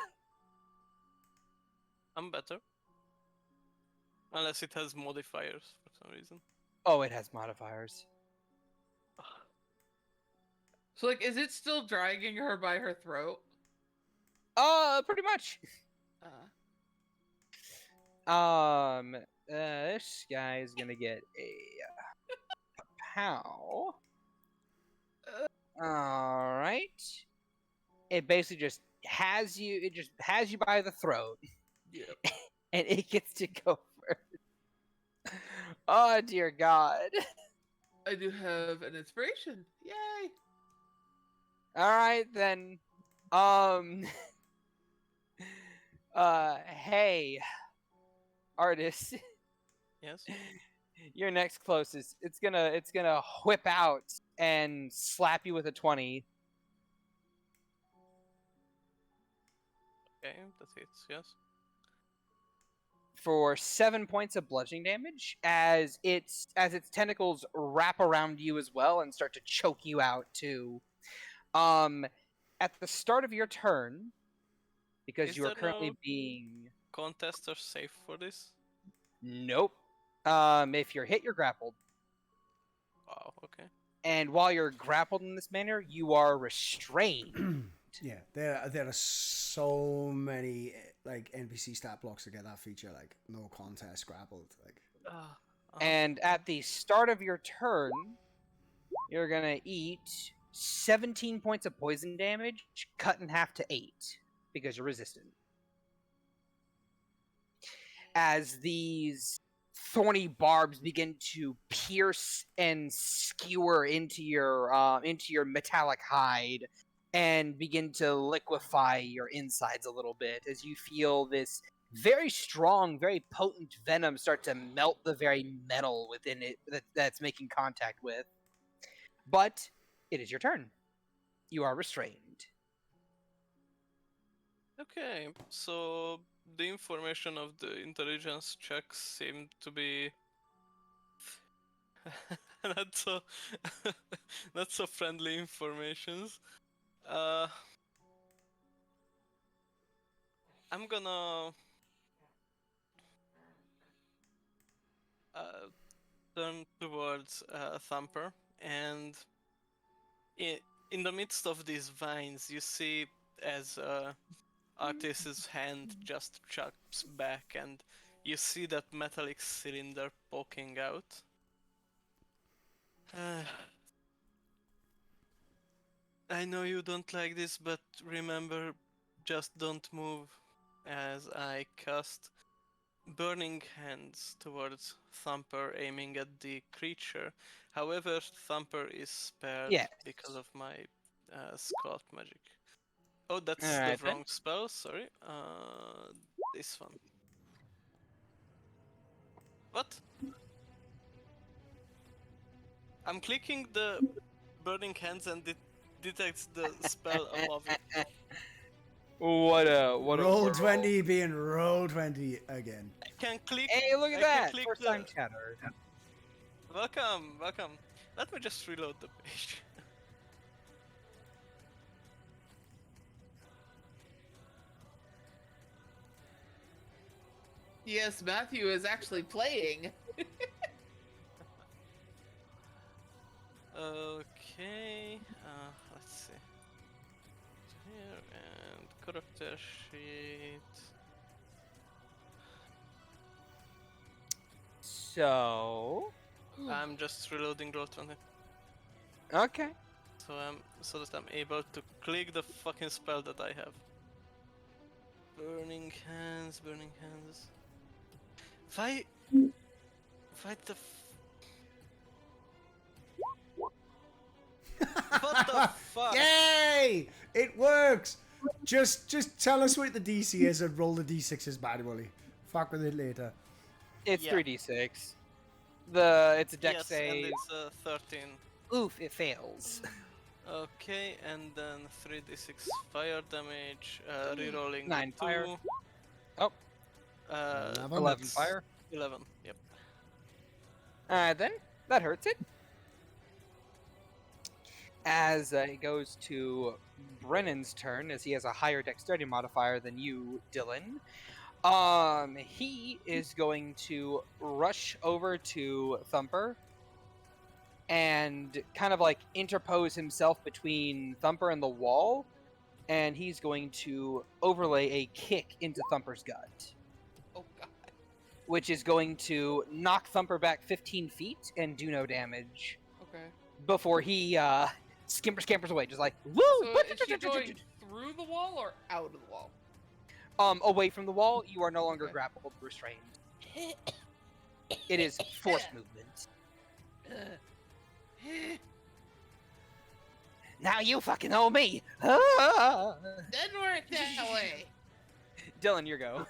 I'm better. Unless it has modifiers for some reason. Oh, it has modifiers. So like, is it still dragging her by her throat? Pretty much. This guy is gonna get a pow. All right. It basically just has you. It just has you by the throat. Yeah. And it gets to go first. Oh dear God. I do have an inspiration. Yay! All right then. Hey, artist. Yes. You're next closest. It's gonna whip out and slap you with a 20. Okay, that hits. Yes. For 7 points of bludgeoning damage as its tentacles wrap around you as well and start to choke you out too. At the start of your turn, because Is you are there currently no- being Contest or safe for this? nope. If you're hit, you're grappled. Wow. Okay. And while you're grappled in this manner, you are restrained. Yeah, there are so many like NPC stat blocks that get that feature, like no contest, grappled. Like, And at the start of your turn, you're gonna eat 17 points of poison damage, cut in half to 8, because you're resistant. As these thorny barbs begin to pierce and skewer into your metallic hide and begin to liquefy your insides a little bit as you feel this very strong, very potent venom start to melt the very metal within it that's making contact with. But it is your turn. You are restrained. Okay, so the information of the intelligence checks seem to be not so not so friendly informations. Uh, I'm gonna uh, turn towards Thumper, and i- in the midst of these vines, you see as Artis's hand just chucks back, and you see that metallic cylinder poking out. I know you don't like this, but remember, just don't move as I cast Burning Hands towards Thumper, aiming at the creature. However, Thumper is spared Yes. because of my Sculpt magic. Oh, that's the Alright then. wrong spell, sorry. This one. What? I'm clicking the Burning Hands and it detects the spell above it. What a Roll world. 20 being roll 20 again. I can click. Hey, look at I can that! click First the- time chatter. Welcome, welcome. Let me just reload the page. Yes, Matthew is actually playing. Okay, let's see. Here and character sheet. So... I'm just reloading Roll20. Okay. So that I'm able to click the fucking spell that I have. Burning hands, burning hands. Why the what the fuck? Yay! It works! Just tell us what the DC is and roll the D6s manually. Fuck with it later. It's Yeah. 3d6. It's a dex Yes, save. and it's 13. Oof, it fails. Okay, and then 3d6 fire damage, rerolling 9 the fire. 2. Oh. 11. 11 That's- fire. 11, yep. Then that hurts it. As it goes to Brennan's turn, as he has a higher dexterity modifier than you, Dylan. He is going to rush over to Thumper and kind of like interpose himself between Thumper and the wall, and he's going to overlay a kick into Thumper's gut, Oh god. which is going to knock Thumper back 15 feet and do no damage Okay. before he scampers away, just like woo! So is she going through the wall or out of the wall? Away from the wall. You are no longer Okay. grappled, restrained. It is force movement. Now you fucking owe me. Ah! Doesn't work that way. Dylan, your go.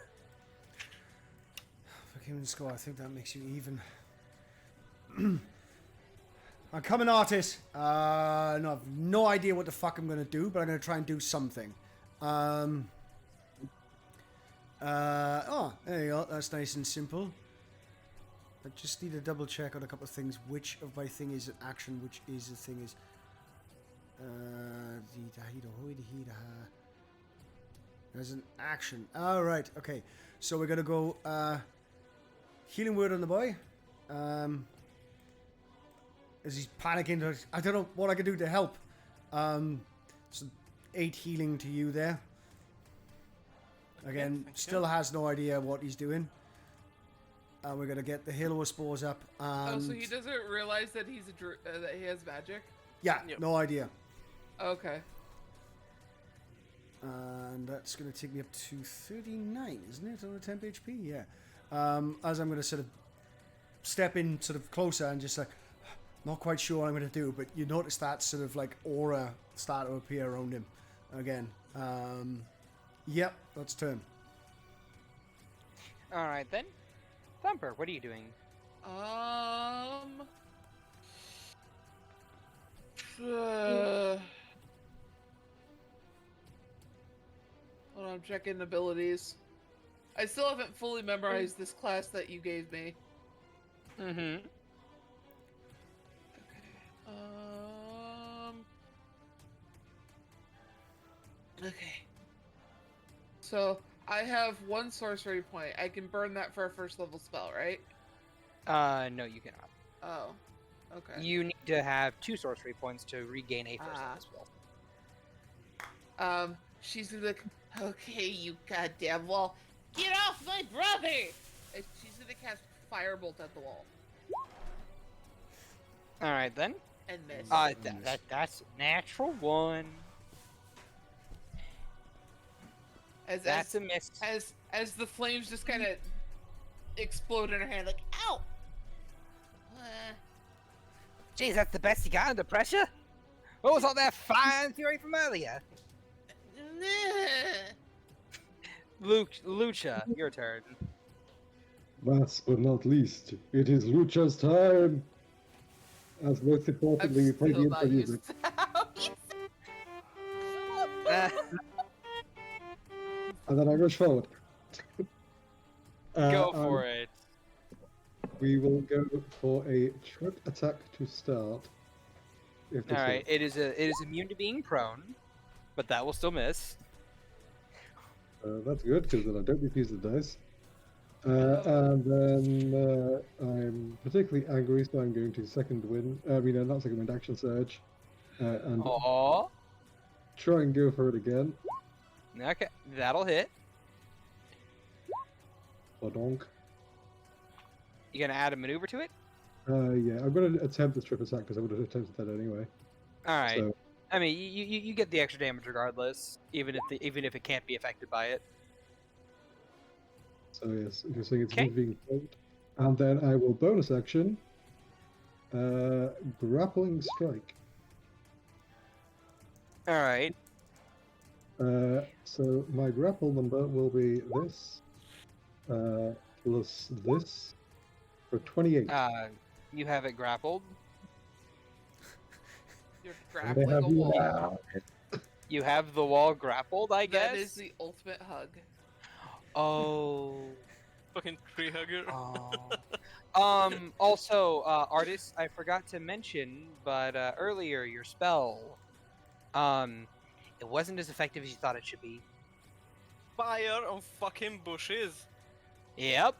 For keeping the score, I think that makes you even. I'm coming, artist. No, I've no idea what the fuck I'm gonna do, but I'm gonna try and do something. There you go. That's nice and simple. I just need to double check on a couple of things. Which of my thing is an action? Which is the thing is. There's an action. All right. Okay. So we're gonna go healing word on the boy. As he's panicking, I don't know what I can do to help. So 8 healing to you there. Again, thank still has no idea what he's doing. We're gonna get the Halo spores up. And Oh, so he doesn't realize that he's that he has magic. yeah, Yep. no idea. Okay. And that's gonna take me up to 39, isn't it, on the temp HP? Yeah. As I'm gonna sort of step in sort of closer and just like, not quite sure what I'm gonna do, but you notice that sort of like aura start to appear around him again. Yep, that's turn. All right then. Thumper, what are you doing? Hold on, I'm checking abilities. I still haven't fully memorized this class that you gave me. Mm-hmm. Okay. So I have 1 sorcery point. I can burn that for a first level spell, right? No, you cannot. Oh. Okay. You need to have 2 sorcery points to regain a first level spell. She's gonna be like, okay, you goddamn wall, get off my brother! And she's gonna cast Firebolt at the wall All right then. and miss. That's natural 1. That's a miss. As the flames just kind of explode in her hand, like, ow! Jeez, that's the best you got under pressure? What was all that fire and fury from earlier? Lucha, your turn. Last but not least, it is Lucha's time. As most importantly, we play the still intro not music. used to And then I rush forward. Go for it. We will go for a trip attack to start. If this All right, hits. it is immune to being prone, but that will still miss. That's good, because then I don't refuse the dice. And then I'm particularly angry, so I'm going to not second wind, action surge. And Aww. try and go for it again. Okay, that'll hit. Badonk. You gonna add a maneuver to it? Yeah, I'm going to attempt this trip attack because I would have attempted that anyway. All right. So, I mean, you get the extra damage regardless, even if it can't be affected by it. so yes, you're saying it's Okay. being killed. And then I will bonus action. Grappling strike. All right. So my grapple number will be this plus this for 28. You have it grappled. You're And I grappling have a you wall. now. You have the wall grappled, I guess. That is the ultimate hug. Oh. Fucking tree hugger. Also, artist, I forgot to mention, but earlier your spell, it wasn't as effective as you thought it should be. Fire on fucking bushes. Yep,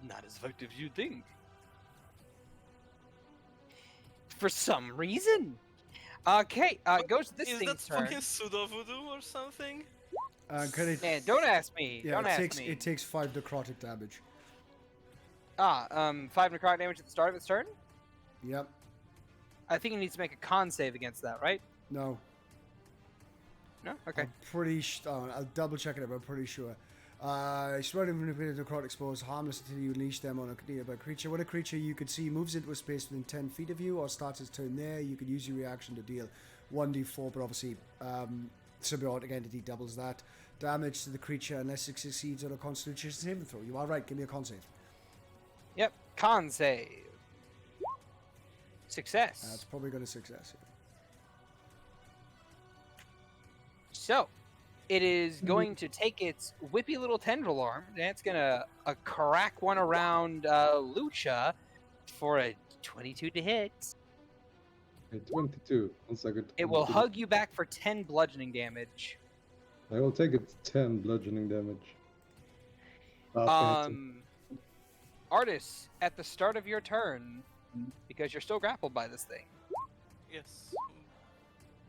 not as effective as you think. For some reason. Okay, goes to this Is that thing's turn. fucking pseudo voodoo or something? Man, don't ask me. Yeah, don't ask me. it takes 5 necrotic damage. 5 necrotic damage at the start of its turn? Yep. I think it needs to make a con save against that, right? No. No? Okay. I'm pretty I'll double check it, but I'm pretty sure. Surrounding manipulated necrotic spores harmless until you unleash them on a nearby creature. When a creature you could see moves into a space within 10 feet of you or starts its turn there, you could use your reaction to deal 1d4, but obviously symbiotic entity doubles that. Damage to the creature unless it succeeds on a constitution saving throw. You are right, give me a con save. Yep, con save. Success. That's probably going to success. Yeah. So, it is going to take its whippy little tendril arm, and it's going to crack one around Lucha for a 22 to hit. Okay, 22. 1 second. It will hug you back for 10 bludgeoning damage. I will take it 10 bludgeoning damage. Artis, at the start of your turn, because you're still grappled by this thing. Yes.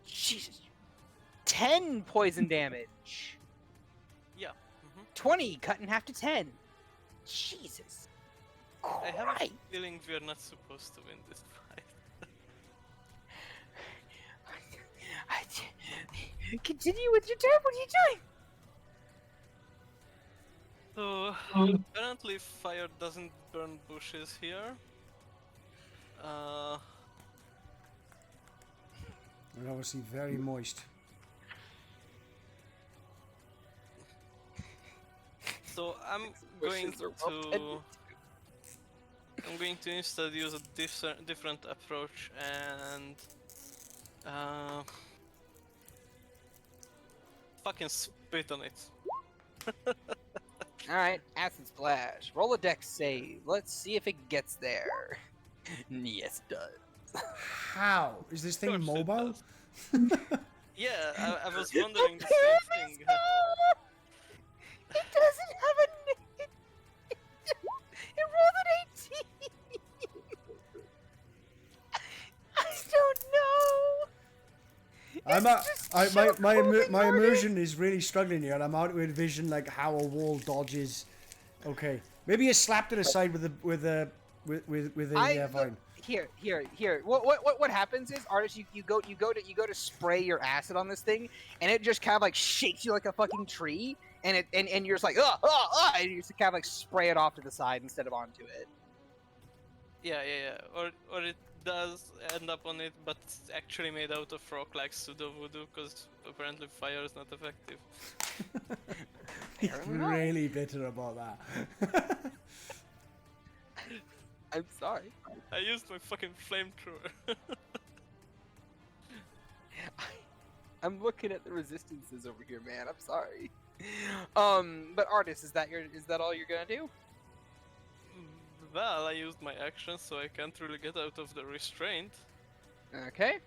Jesus. 10 poison damage. Yeah. 20 cut in half to 10. Jesus. I have a Christ. feeling we are not supposed to win this fight. Continue with your turn. What are you doing? So, apparently fire doesn't burn bushes here. And obviously very moist. So I'm going to instead use a different approach and fucking spit on it. Alright, acid splash. Roll a dex save. Let's see if it gets there. Yes, it does. How? Is this thing Of course it mobile? Yeah, I was wondering the same thing. It doesn't have a. It rolled an 18. I don't know. I'm It's just so my cold, immersion is really struggling here, and I'm out to envision like how a wall dodges. Okay, maybe you slapped it aside with a vine. Here. What happens is, artist, you go to spray your acid on this thing, and it just kind of like shakes you like a fucking tree, and you're just like and you just kind of like spray it off to the side instead of onto it. Yeah. Or it does end up on it, but it's actually made out of rock like pseudo voodoo, because apparently fire is not effective. He's really bitter about that. I'm sorry. I used my fucking flamethrower. I'm looking at the resistances over here, man. I'm sorry. But artist, is that all you're gonna do? Well, I used my action, so I can't really get out of the restraint. Okay.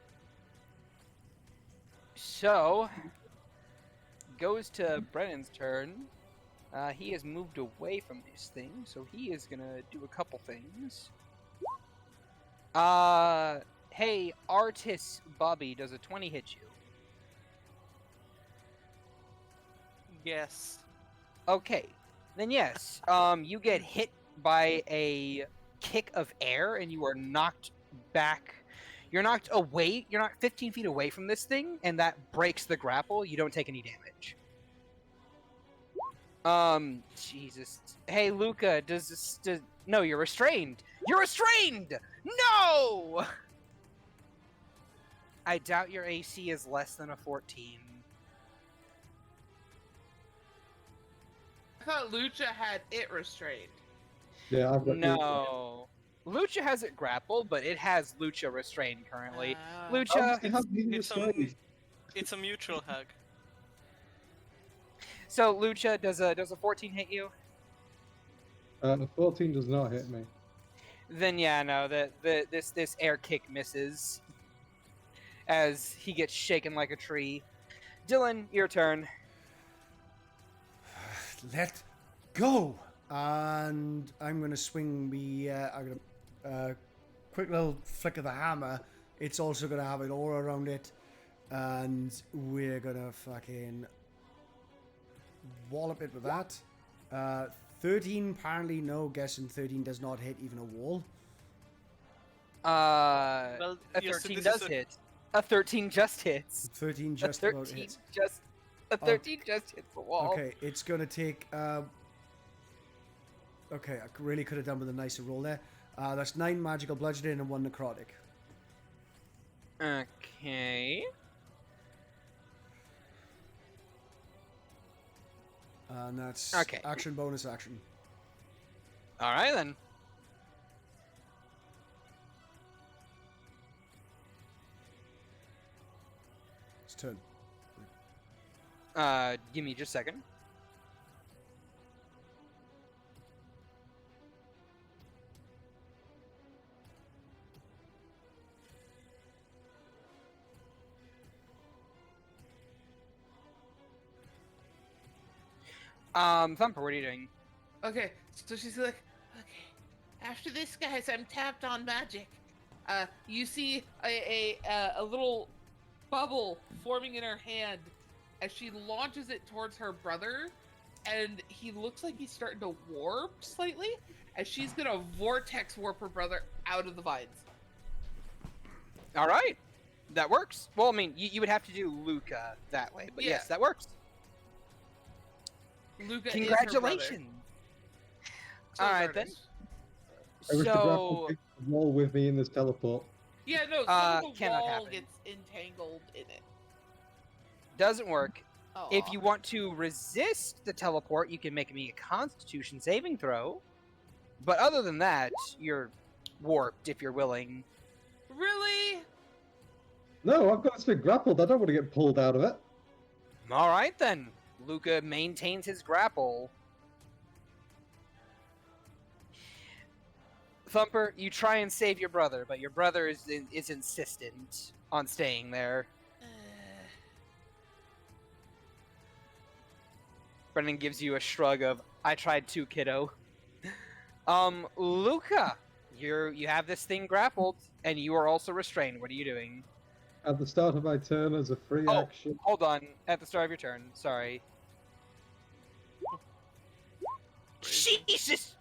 So, goes to Brennan's turn. He has moved away from this thing, so he is gonna do a couple things. Hey, artist Bobby, does a 20 hit you? Yes. Okay, then yes. You get hit by a kick of air, and you are knocked back. You're knocked away. You're knocked 15 feet away from this thing, and that breaks the grapple. You don't take any damage. Jesus. Hey, Luca, no, you're restrained. You're restrained! No! I doubt your AC is less than a 14. I thought Lucha had it restrained. Yeah, I've got No. Lucha has it grappled, but it has Lucha restrained currently. Ah. Lucha, It's a mutual hug. so Lucha, does a 14 hit you? 14 does not hit me. Then yeah, no, this air kick misses as he gets shaken like a tree. Dylan, your turn. Let go. And I'm gonna swing the. I'm gonna quick little flick of the hammer. It's also gonna have an aura around it, and we're gonna fucking wallop it with that. 13 apparently no. Guessing 13 does not hit even a wall. Well, A yes, 13 this does is a- hit. A 13 just hits. 13 A just 13 about hits. just. A 13 just hits the wall. Okay, it's gonna take. Okay, I really could have done with a nicer roll there. That's 9 magical bludgeoning and 1 necrotic. Okay. And that's Okay. action, bonus action. All right then. It's turn. Give me just a second. Thumper, what are you doing? Okay, so she's like, okay, after this, guys, I'm tapped on magic. You see a little bubble forming in her hand as she launches it towards her brother, and he looks like he's starting to warp slightly, as she's gonna vortex warp her brother out of the vines. All right, that works. Well, I mean, you would have to do Luca that way, but Yeah. yes, that works. Luca Congratulations. Is her All brother. right then. I wish the grapple So takes the wall with me in this teleport. Yeah, no, some of the cannot wall happen. gets entangled in it. doesn't work. If Aw. you want to resist the teleport, you can make me a Constitution saving throw. But other than that, you're warped if you're willing. Really? No, I've got to stay grappled. I don't want to get pulled out of it. All right then. Luca maintains his grapple. Thumper, you try and save your brother, but your brother is insistent on staying there. Brendan gives you a shrug of, I tried too, kiddo. Luca, you have this thing grappled, and you are also restrained. What are you doing? At the start of my turn, as a free action, Hold on. At the start of your turn. Sorry. Jesus!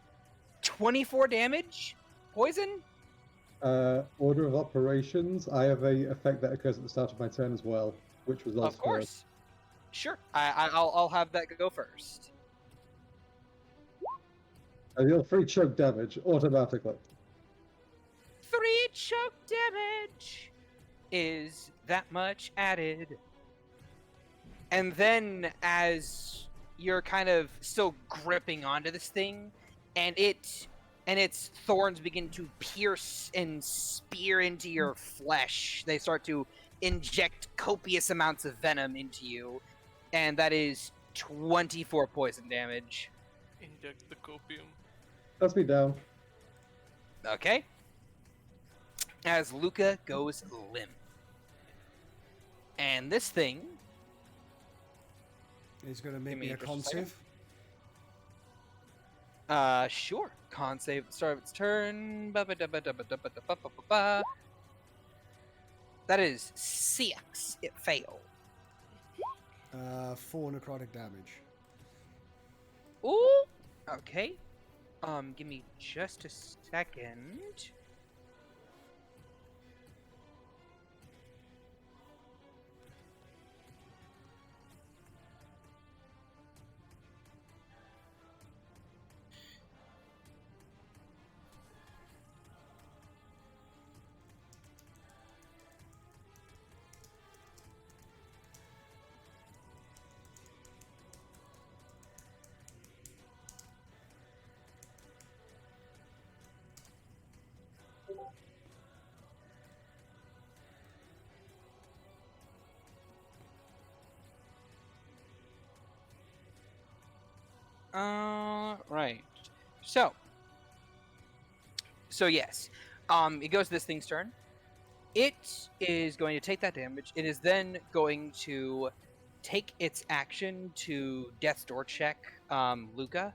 24 damage? Poison? order of operations, I have a effect that occurs at the start of my turn as well, which was also Of course. Sure. I'll have that go first. I deal 3 choke damage automatically. 3 choke damage is that much added. And then as you're kind of still gripping onto this thing, and its thorns begin to pierce and spear into your flesh. They start to inject copious amounts of venom into you, and that is 24 poison damage. Inject the copium. That's me down. Okay. As Luca goes limp. And this thing Is going to make Give me me a just a con second. save. Sure. Con save at the start of its turn. Ba-ba-da-ba-da-ba-da-ba-da-ba-ba-ba. That is 6. It failed. 4 necrotic damage. Ooh. Okay. Give me just a second. Right. So yes. It goes to this thing's turn. It is going to take that damage. It is then going to take its action to Death's Door check Luca.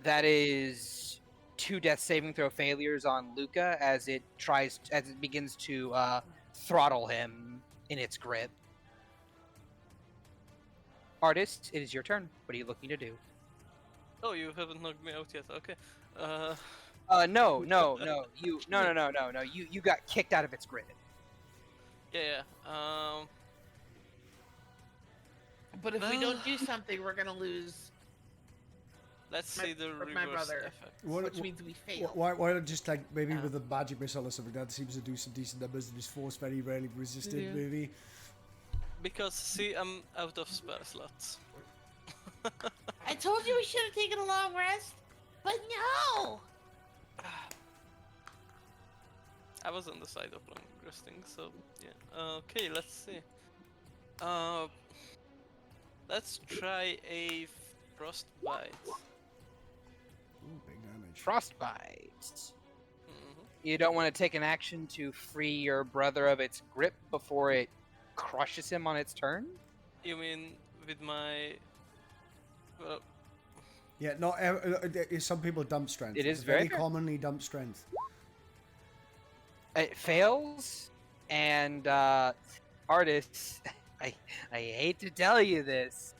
That is 2 death saving throw failures on Luca as it begins to throttle him in its grip. Artist, it is your turn. What are you looking to do? Oh, you haven't knocked me out yet. Okay. No. You got kicked out of its grip. Yeah. But if we don't do something, we're gonna lose, Let's see the reverse my brother. effect. which means we fail. Why not just like maybe with a magic missile or something that seems to do some decent numbers and is force very rarely resisted, Yeah. maybe? Because, see, I'm out of spell slots. I told you we should have taken a long rest, but no. I was on the side of long resting, so yeah. Okay, let's see. Let's try a frostbite. Ooh, big damage. Frostbite. Mhm. You don't want to take an action to free your brother of its grip before it crushes him on its turn? You mean with my? Well, Yeah, not some people dump strength. It is It's very very fair. commonly dump strength. It fails, and artists, I hate to tell you this,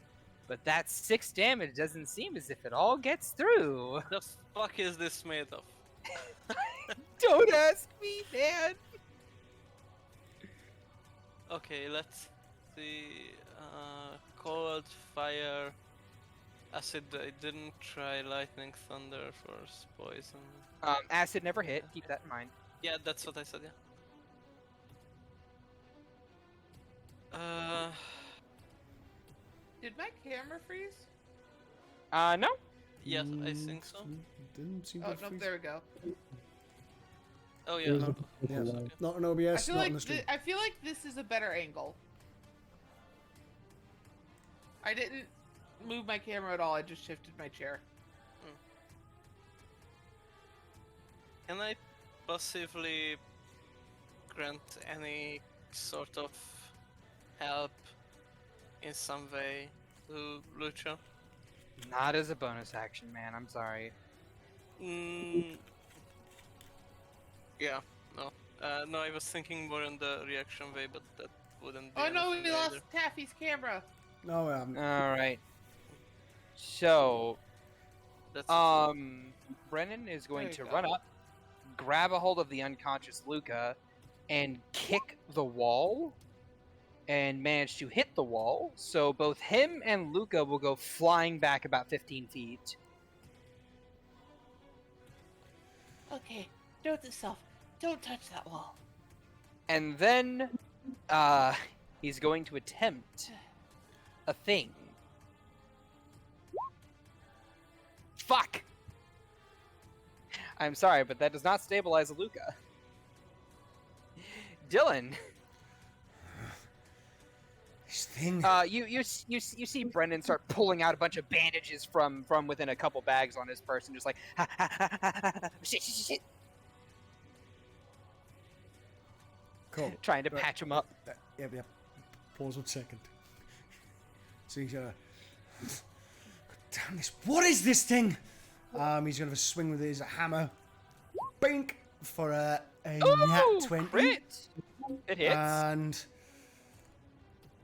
but that 6 damage doesn't seem as if it all gets through. the fuck is this made of? Don't ask me, man. Okay, let's see. Cold, fire, acid. I didn't try lightning, thunder for poison. Acid never hit. Keep that in mind. Yeah, that's what I said. Yeah. Did my camera freeze? No. Yes, I think so. Didn't seem to Oh no, freeze. there we go. Oh It yeah. was No. a- Yeah. Okay. Not an I OBS, feel not like on the stream. I feel like this is a better angle. I didn't move my camera at all. I just shifted my chair. Can I possibly grant any sort of help in some way to Lucha? Not as a bonus action, man. I'm sorry. Yeah, no. No, I was thinking more on the reaction way, but that wouldn't be Oh no, we anything lost either. Taffy's camera. No, All right. So, That's Brennan is going There to you run go. up, grab a hold of the unconscious Luca, and kick the wall, and manage to hit the wall. So both him and Luca will go flying back about 15 feet. Okay, note to self, don't touch that wall. And then, he's going to attempt a thing. Fuck! I'm sorry, but that does not stabilize a Luca. Dylan, this thing. you see Brendan start pulling out a bunch of bandages from within a couple bags on his person, just like ha, ha, ha, ha, ha, ha, shit, Cool. trying to Right. patch him up. Yeah. Pause 1 second. So he's damn this! What is this thing? He's gonna have a swing with his hammer. Bink for a nat 20. Crit! It hits. And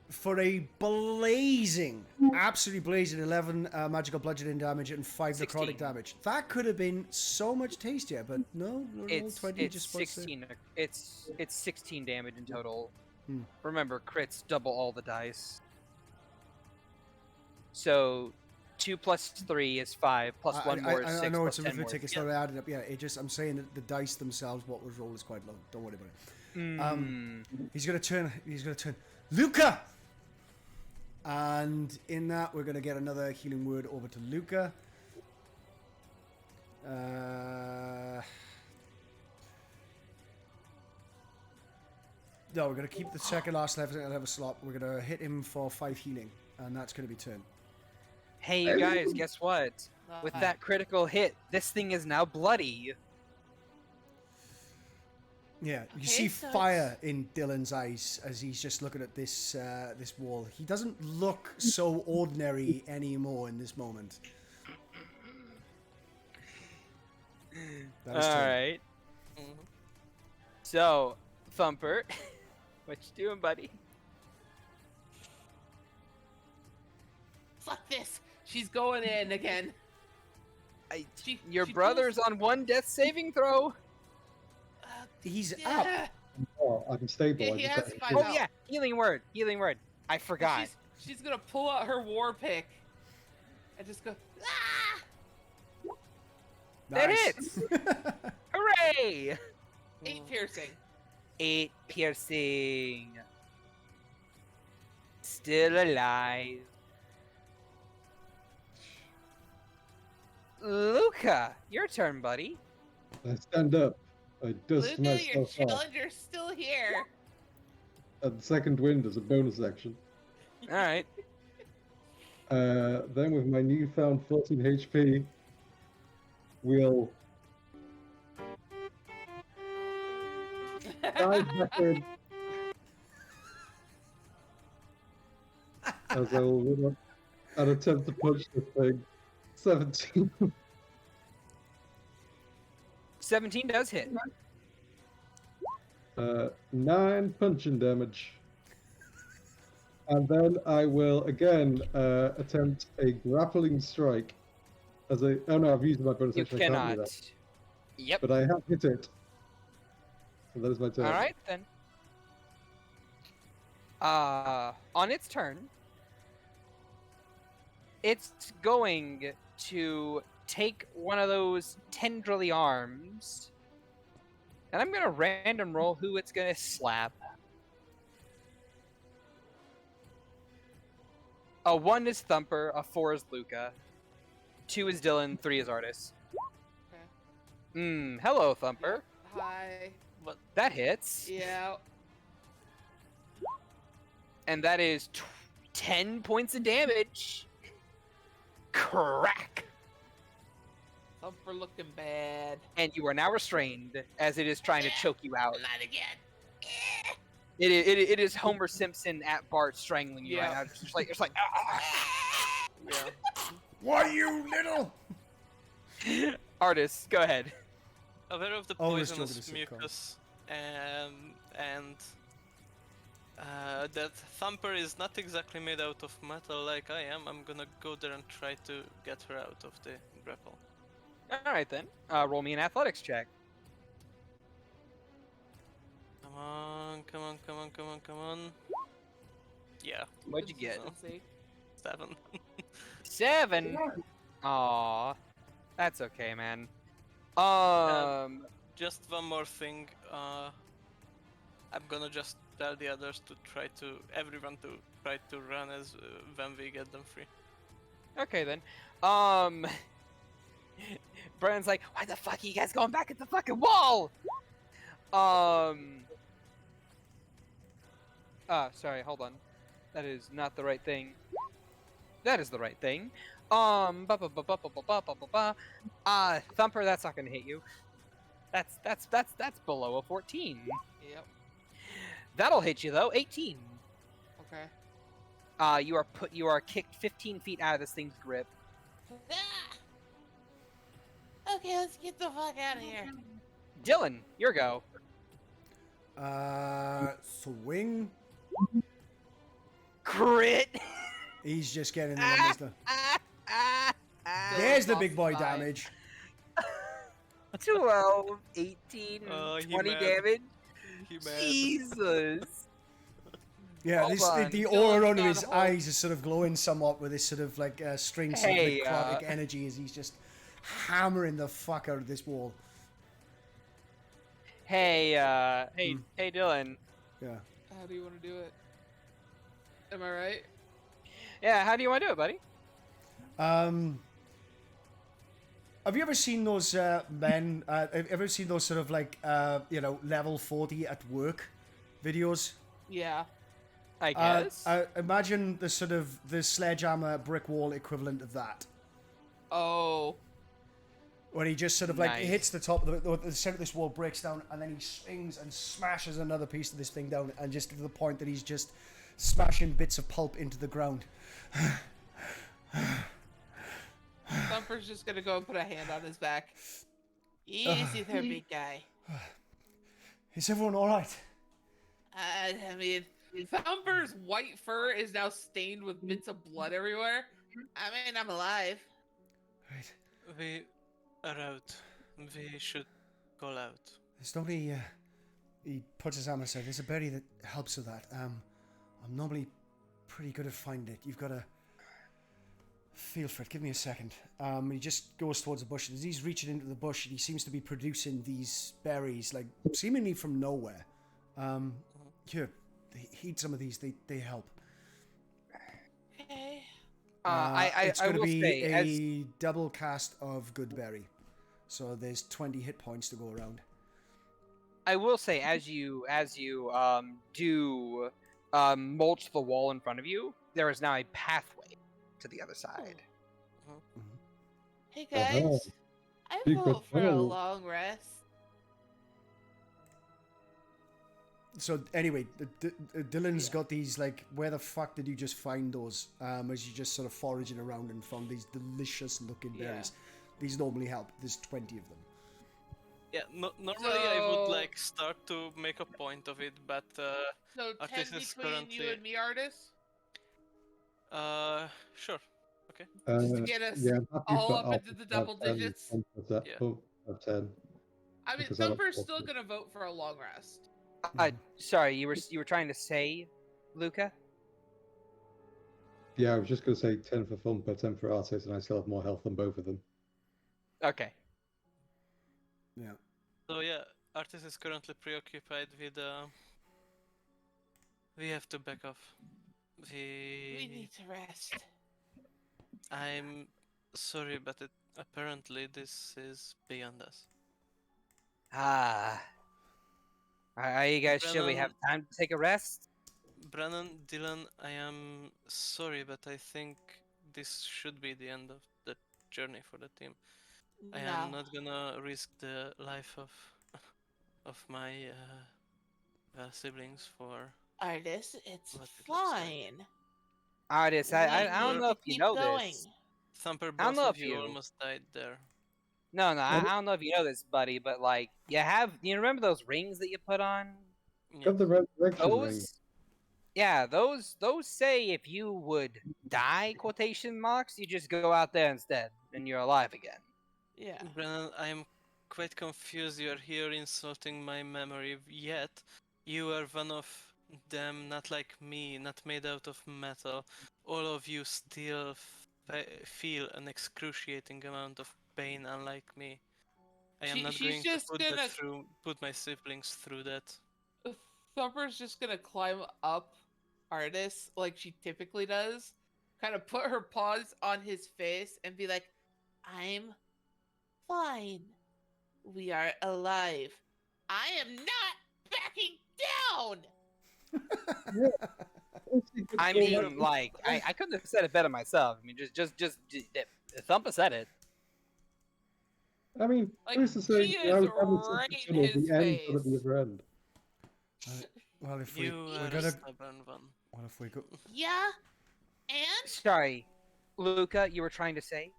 for a blazing, absolutely blazing 11 magical bludgeoning damage and 5 necrotic 16. damage. That could have been so much tastier, but no, It's 20 just supposed to... 16. It's 16 damage in total. Hmm. Remember, crits double all the dice. So 2 plus 3 is 5, plus 1 more is 6. I know plus it's 10 more arithmetic, is- it's not added up. Yeah, it just, I'm saying that the dice themselves, what was rolled is quite low. Don't worry about it. Mm. He's gonna turn. Luca! And in that, we're gonna get another healing word over to Luca. No, we're gonna keep the second last level slot. We're gonna hit him for 5 healing, and that's gonna be turn. Hey, you guys, guess what? With that critical hit, this thing is now bloody. Yeah, you Okay, see so fire in Dylan's eyes as he's just looking at this this wall. He doesn't look so ordinary anymore in this moment. That is turn. Alright. So, Thumper, what you doing, buddy? Fuck this. She's going in again. Your she brother's on 1 death saving throw. He's up. Yeah. Oh, I can stabilize. Yeah, he it. has 5 Oh out. yeah, healing word. I forgot. She's gonna pull out her war pick and just go. Ah! That Nice. hits! Hooray! 8 piercing. 8 piercing. Still alive. Luca, your turn, buddy. I stand up. I dust Luca, your myself off. challenger's still here. And the second wind as a bonus action. All right. Then with my newfound 14 HP, we'll dive backward as I will run up and attempt to punch this thing. 17. 17 does hit. 9 punching damage. And then I will again attempt a grappling strike. As a oh no, I've used my bonus You action. I can't do cannot. that. Yep. But I have hit it. And that is my turn. All right then. On its turn, it's going to take one of those tendrily arms, and I'm gonna random roll who it's gonna slap. A 1 is Thumper, a 4 is Luca, 2 is Dylan, 3 is Artis. Okay. Hello, Thumper. Hi. That hits. Yeah. And that is 10 points of damage. Crack! Thumper looking bad. And you are now restrained as it is trying to choke you out. Not again. It is Homer Simpson at Bart strangling you right Yeah. now. It's like Yeah. Why, you little? Artist, go ahead. Aware of the Oh, we're still poisonous gonna sit calm. mucus and that Thumper is not exactly made out of metal like I am, I'm gonna go there and try to get her out of the grapple. Alright then. Roll me an athletics check. Come on, come on, come on, come on, come on. Yeah, What'd you get? Consistency. 7. 7. Aw. That's okay, man. Just one more thing. I'm gonna just tell the others to everyone to try to run as when we get them free. Okay then. Brennan's like, why the fuck are you guys going back at the fucking wall? Sorry, hold on. That is not the right thing. That is the right thing. Thumper, that's not gonna hit you. That's below a 14. Yep. That'll hit you though, 18. Okay. You are kicked 15 feet out of this thing's grip. Okay, let's get the fuck out of here. Dylan, your go. Swing. Crit. He's just getting the numbers done. There's the big boy Lost five. damage. 12, 18, He 20 mad. damage. He mad. Jesus. Yeah, Hold this, on. the Dylan's aura under got his a whole- eyes is sort of glowing somewhat with this sort of like strings Hey, of necrotic energy as he's just hammering the fuck out of this wall. Hey, hey, Dylan. Yeah. How do you want to do it? Am I right? Yeah, how do you want to do it, buddy? Have you ever seen those men? Have you ever seen those sort of like level 40 at work videos? Yeah. I guess. Imagine the sort of the sledgehammer brick wall equivalent of that. Oh. When he just sort of like Nice. hits the top of the center of this wall, breaks down, and then he swings and smashes another piece of this thing down, and just to the point that he's just smashing bits of pulp into the ground. Thumper's just gonna go and put a hand on his back. Easy there, big guy. Is everyone all right? I mean, Thumper's white fur is now stained with bits of blood everywhere. I'm alive. Right. We are out. We should call out. There's nobody. He puts his arm aside. There's a berry that helps with that. I'm normally pretty good at finding it. You've got to feel for it. Give me a second. He just goes towards the bush. As he's reaching into the bush, he seems to be producing these berries, like seemingly from nowhere. Here, eat some of these. They help. Okay. It's I going to will be say, a double cast of good berry. So there's 20 hit points to go around. I will say, as you do mulch the wall in front of you, there is now a pathway to the other side. Hey Uh-huh. guys, I Be good vote for a fellow. long rest. So anyway, Dylan's got these, like, where the fuck did you just find those? As you just sort of foraging around and found these delicious looking Yeah. berries. These normally help. There's 20 of them. Yeah, normally I would So- like start to make a point of it, but So 10 Artis is between you currently- and me, Artis? sure. Just to get us yeah, I'm happy all for up Alpha into the to have double 10 digits. Yeah. of 10. I mean, Because I don't Thumper's want still to. gonna vote for a long rest. Sorry, you were trying to say, Luca? Yeah, I was just going to say 10 for Thumper, 10 for Artis, and I still have more health than both of them. Okay. Yeah. So yeah, Artis is currently preoccupied with. We have to back off. We need to rest. I'm sorry, but apparently this is beyond us. Are you guys sure we have time to take a rest? Brennan, Dylan, I am sorry, but I think this should be the end of the journey for the team. I No. am not gonna risk the life of my siblings for Artist, it's what it looks like. fine. Artist, We I don't need know to if you keep know going. this. Thumper, I don't both know of if you you- almost died there. No, I don't know if you know this, buddy, but like you remember those rings that you put on? Got the resurrection ring. Those Yeah, those say if you would die, quotation marks, you just go out there instead and you're alive again. Yeah. Brennan, I am quite confused. You are here insulting my memory, yet you are one of them, not like me, not made out of metal. All of you still feel an excruciating amount of pain, unlike me. I am not She's going to just gonna put my siblings through that. Thumper's just gonna climb up Artis like she typically does, kind of put her paws on his face and be like, I'm fine. We are alive. I am not backing down. I mean, like, I couldn't have said it better myself. I mean, just Thumper said it. I mean, Like, who's to say she now is we have the right secret in tunnel, his the end, but at the face. other end. Well, if You we're are a gonna, stubborn one. well, if we go, Yeah. And Sorry, Luca, you were trying to say?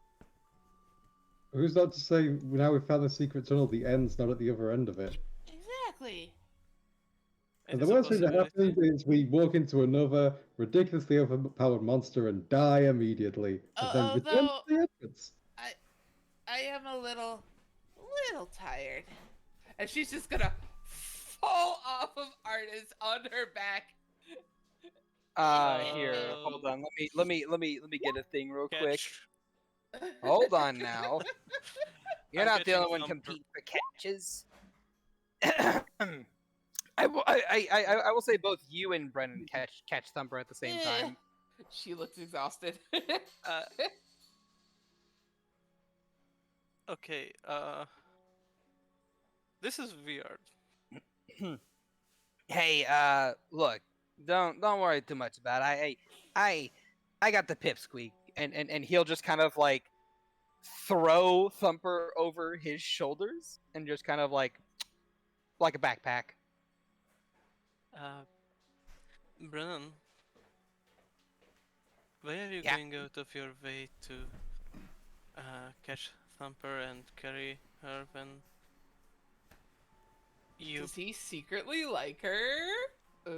Who's not to say now we've found the secret tunnel, the end's not at the other end of it? exactly. It And the is a worst thing that possibility. happens is we walk into another ridiculously overpowered monster and die immediately, and then return to Although the entrance. I am a little tired. And she's just gonna fall off of Artis on her back. Here, hold on. Let me get a thing real quick. Catch. Hold on now. You're I'm not the catching only one Thumper. competing for catches. I will say both you and Brennan catch Thumper at the same time. She looks exhausted. Okay, this is weird. Hey, look, don't worry too much about it. I got the pipsqueak, and he'll just kind of like throw Thumper over his shoulders and just kind of like a backpack. Brennan, why are you Yeah. going out of your way to catch Thumper and carry her when you? Does he secretly like her?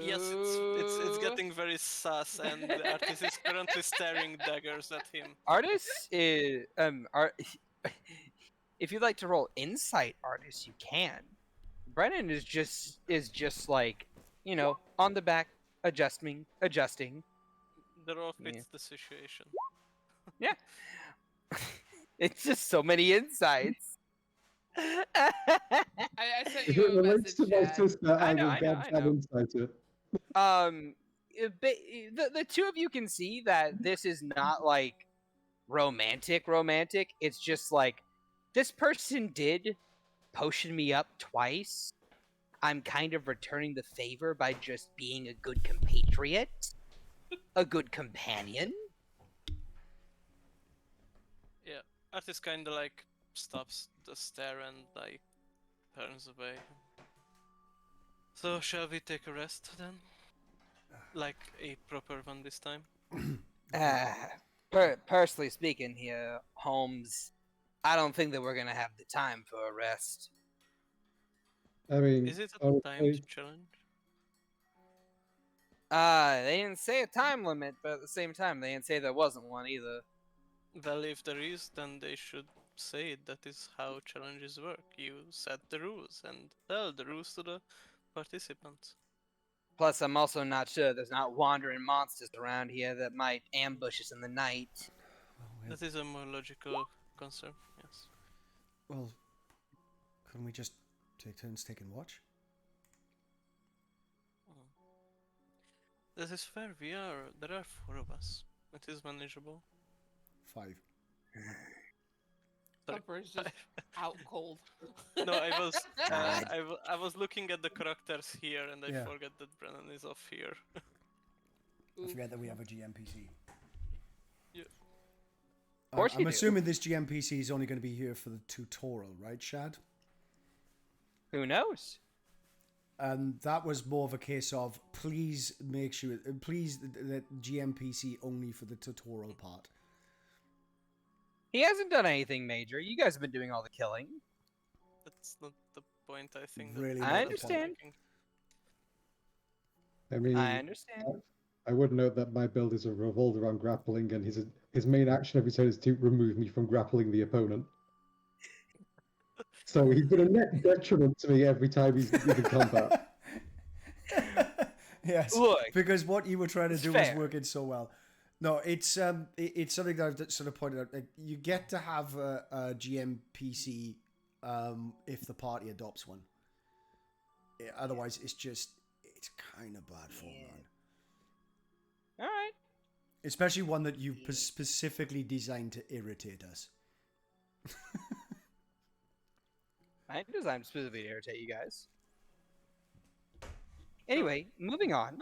Yes, it's Ooh. getting very sus, and the artist is currently staring daggers at him. Artist is if you'd like to roll insight, artist, you can. Brennan is just like, you know, on the back, adjusting. The role Yeah. fits the situation. Yeah. It's just so many insights. I sent If you it a relates message, to my Chad. sister, I I know, will I get know. insight to it. The two of you can see that this is not like romantic. It's just like this person did potion me up twice. I'm kind of returning the favor by just being a good compatriot, a good companion. Yeah, artist kind of like stops the stare and like turns away. So shall we take a rest then? Like a proper one this time? Personally speaking here, Holmes, I don't think that we're gonna have the time for a rest. I mean, Is it a honestly, timed challenge? They didn't say a time limit, but at the same time, they didn't say there wasn't one either. Well, if there is, then they should say it. That is how challenges work. You set the rules and tell the rules to the participants. Plus, I'm also not sure there's not wandering monsters around here that might ambush us in the night. That is a more logical concern, yes. well, couldn't we just take turns taking watch? That is fair. There are 4 of us. It is manageable. 5. Sorry. Thumper is just out cold. No, I was God. I was looking at the characters here, and I Yeah. forgot that Brennan is off here. I forget that we have a GMPC. Of course you I'm do. assuming this GMPC is only going to be here for the tutorial, right, Shad? Who knows? And that was more of a case of please make sure, please that GMPC only for the tutorial part. He hasn't done anything major. You guys have been doing all the killing. That's not the point. I think. Really that not I the understand. I mean, I understand. I would note that my build is revolved around grappling, and his main action every turn is to remove me from grappling the opponent. So he's been a net detriment to me every time he's been in combat. Yes, Look, because what you were trying to it's do fair. was working so well. No, it's something that I've sort of pointed out. Like, you get to have a GMPC if the party adopts one. Otherwise, it's kind of bad form, man. All right. Especially one that you specifically designed to irritate us. I designed specifically to irritate you guys. Anyway, moving on.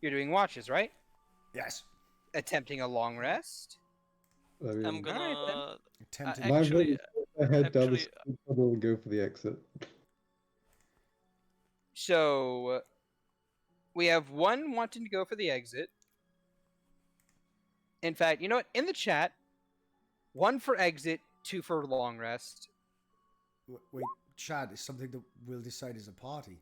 You're doing watches, right? Yes. Attempting a long rest. I mean, I'm gonna Alright, Attempted. my vote actually. is go ahead down the actually- speed tunnel and go for the exit. So we have one wanting to go for the exit. In fact, you know what? In the chat, one for exit, two for long rest. Wait, Chad, is something that we'll decide as a party.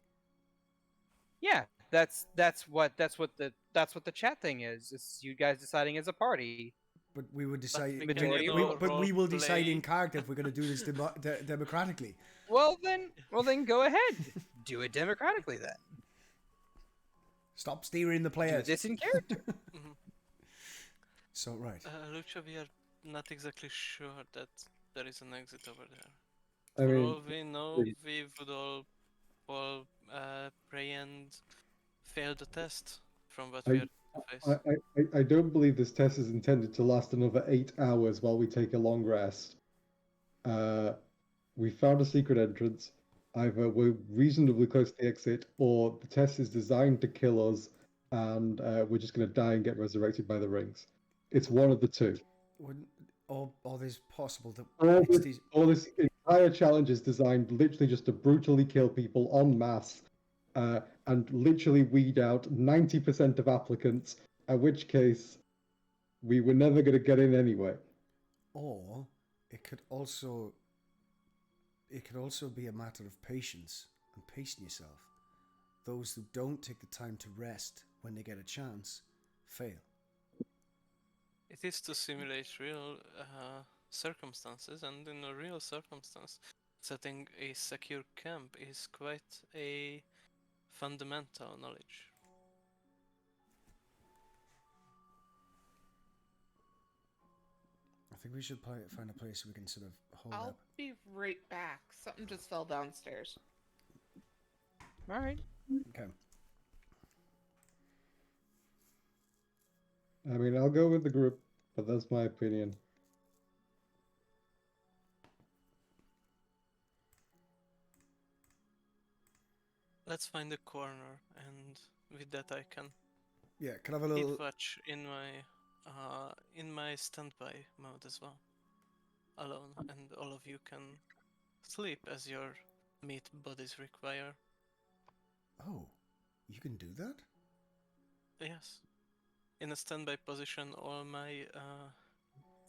Yeah, that's what the chat thing is. It's you guys deciding as a party. But we would decide. we can, you know, but we will decide role in character if we're going to do this democratically. Well then go ahead. Do it democratically then. Stop steering the Do players. this in character. So right. Lucha, we are not exactly sure that there is an exit over there. I For mean, all we know, we would all pray and fail the test from what we are to face. I don't believe this test is intended to last another 8 hours while we take a long rest. We found a secret entrance. Either we're reasonably close to the exit, or the test is designed to kill us, and we're just going to die and get resurrected by the rings. It's one of the two. Or there's possible that All this entire challenge is designed literally just to brutally kill people en masse, and literally weed out 90% of applicants, at which case we were never going to get in anyway. Or it could also be a matter of patience and pacing yourself. Those who don't take the time to rest when they get a chance fail. It is to simulate real circumstances, and in a real circumstance, setting a secure camp is quite a fundamental knowledge. I think we should find a place we can sort of hold I'll up. be right back. Something just fell downstairs. All right. Okay. I mean, I'll go with the group, but that's my opinion. Let's find a corner, and with that I can Yeah, can I have a little... hit watch in my standby mode as well, alone, and all of you can sleep as your meat bodies require. Oh, you can do that? Yes. In a standby position,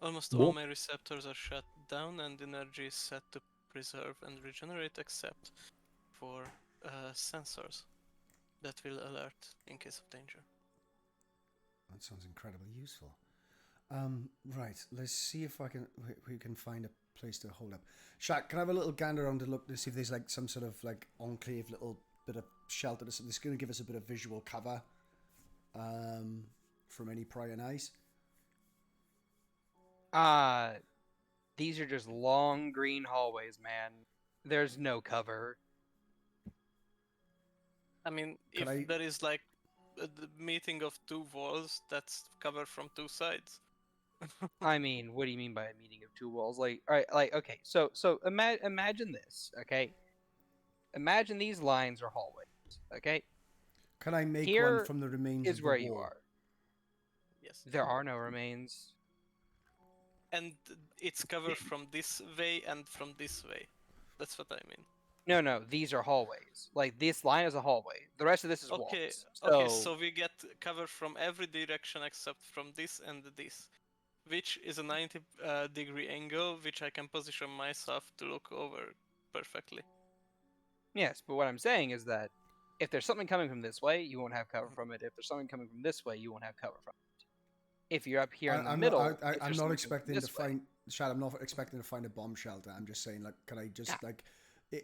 almost all my receptors are shut down, and energy is set to preserve and regenerate, except for sensors that will alert in case of danger. That sounds incredibly useful. Right, let's see if we can find a place to hold up. Shaq, can I have a little gander around to look to see if there's like some sort of like enclave, little bit of shelter? This is going to give us a bit of visual cover from any prying eyes. These are just long green hallways, man. There's no cover. I mean, Can if I- there is like the meeting of two walls, that's covered from two sides. I mean, what do you mean by a meeting of two walls? Like, all right, like, okay, so imagine this, okay? Imagine these lines are hallways, okay? Can I make Here one from the remains is of the where wall? you are. Yes. There are no remains. And it's covered from this way and from this way. That's what I mean. No, these are hallways. Like this line is a hallway. The rest of this is Okay, walls. okay, so we get cover from every direction except from this and this, which is a 90 degree angle, which I can position myself to look over perfectly. Yes, but what I'm saying is that if there's something coming from this way, you won't have cover from it. If there's something coming from this way, you won't have cover from it. If you're up here in the middle, I'm not expecting to find. Shad, I'm not expecting to find a bomb shelter. I'm just saying, like, can I just like,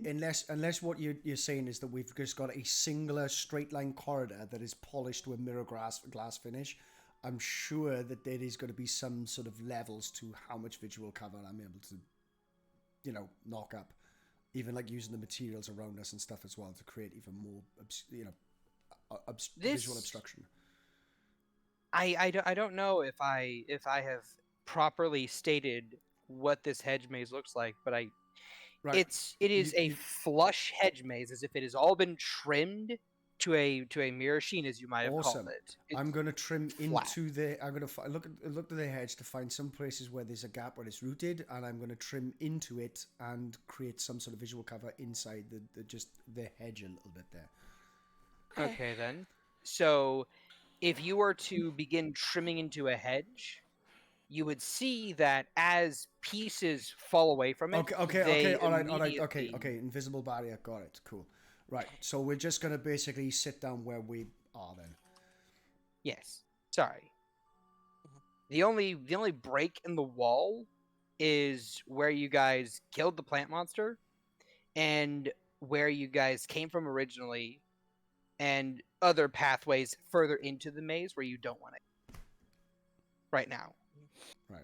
unless what you're saying is that we've just got a singular straight line corridor that is polished with mirror glass finish. I'm sure that there is going to be some sort of levels to how much visual cover I'm able to, knock up. Even like using the materials around us and stuff as well to create even more, visual obstruction. I don't know if I have properly stated what this hedge maze looks like, but it is a flush hedge maze, as if it has all been trimmed to a mirror sheen, as you might have called it. I'm going to trim into the. I'm going to look at the hedge to find some places where there's a gap where it's rooted, and I'm going to trim into it and create some sort of visual cover inside the hedge a little bit there. Okay then. So, if you were to begin trimming into a hedge, you would see that as pieces fall away from it. Okay, all right. Okay. Invisible barrier, got it. Cool. Right, so we're just gonna basically sit down where we are then. Yes. Sorry. The only break in the wall is where you guys killed the plant monster, and where you guys came from originally, and other pathways further into the maze where you don't want it. Right now. Right.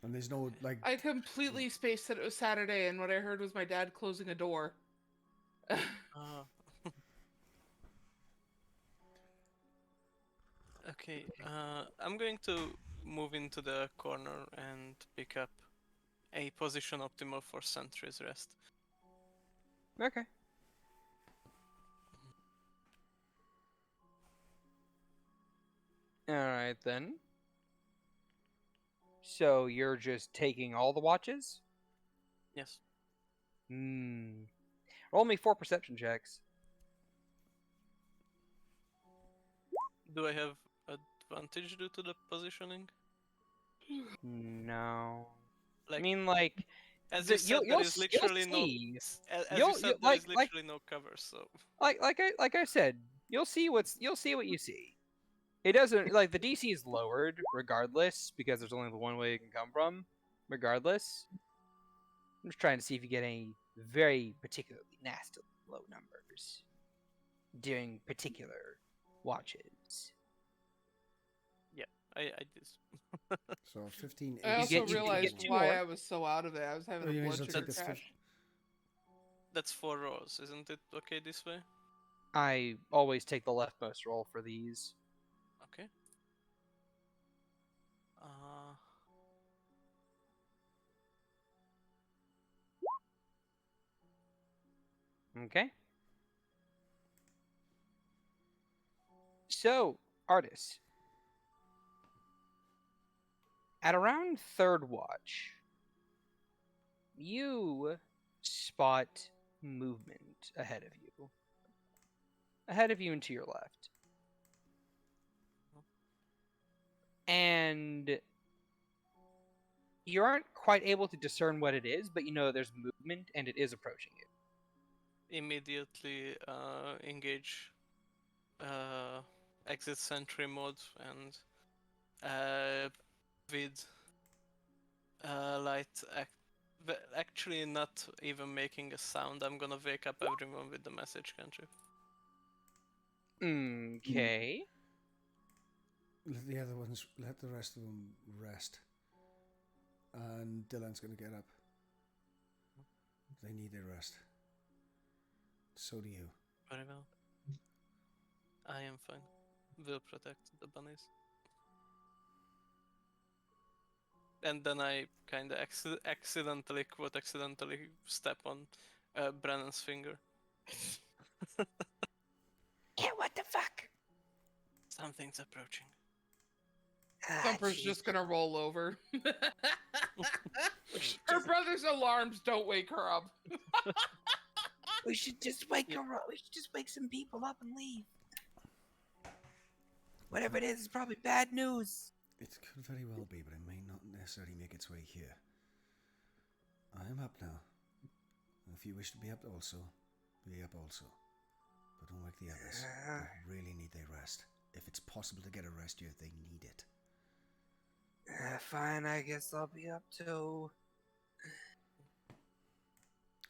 And there's no like. I completely spaced that it was Saturday, and what I heard was my dad closing a door. Okay, I'm going to move into the corner and pick up a position optimal for sentry's rest. Okay. Alright then. So you're just taking all the watches? Yes. Roll me 4 perception checks. Do I have advantage due to the positioning? No. Like, I mean, like, as you said, there is literally no. As you said, there is literally no cover. So, like I said, you'll see what you see. It doesn't like the DC is lowered regardless because there's only the one way it can come from. Regardless, I'm just trying to see if you get any very particularly nasty low numbers during particular watches. yeah, I did. So 15. I also realized why I was so out of it. I was having a blood sugar crash. That's 4 rolls, isn't it? Okay, this way. I always take the leftmost roll for these. Okay. Okay. So, Artis. At around third watch, you spot movement ahead of you. Ahead of you and to your left. And you aren't quite able to discern what it is, but you know there's movement and it is approaching you. Immediately engage exit sentry mode and with light actually not even making a sound. I'm gonna wake up everyone with the message cantrip. Okay. Let the rest of them rest. And Dylan's gonna get up. They need their rest. So do you. Very well. I am fine. Will protect the bunnies. And then I kind of accidentally step on Brennan's finger. Yeah, what the fuck? Something's approaching. Thumper's jeez. just gonna roll over. Her brother's alarms don't wake her up. We should just wake her up. We should just wake some people up and leave. Whatever it is, it's probably bad news. It could very well be, but it may not necessarily make its way here. I am up now. If you wish to be up also, be up also. But don't wake the others. They really need their rest. If it's possible to get a rest here, they need it. Fine, I guess I'll be up too.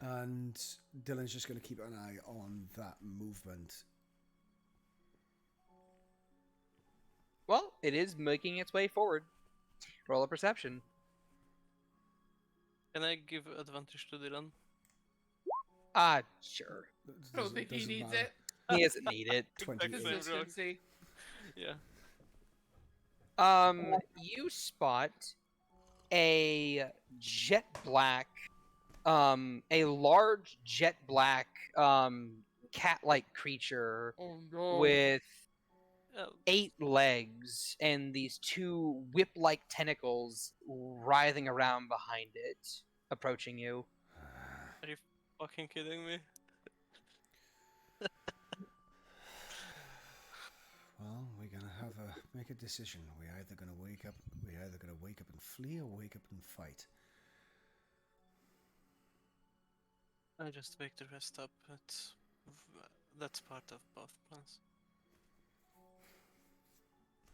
And Dylan's just going to keep an eye on that movement. Well, it is making its way forward. Roll a perception. Can I give advantage to Dylan? Sure. I don't think he needs it. He doesn't need it. 28. Consistency. Yeah. You spot a jet black, a large jet black, cat-like creature Oh no. with Oh, 8 legs and these 2 whip-like tentacles writhing around behind it, approaching you. are you fucking kidding me? Well, we're gonna make a decision. We're either gonna wake up and flee, or wake up and fight. I just wake the rest up. That's part of both plans.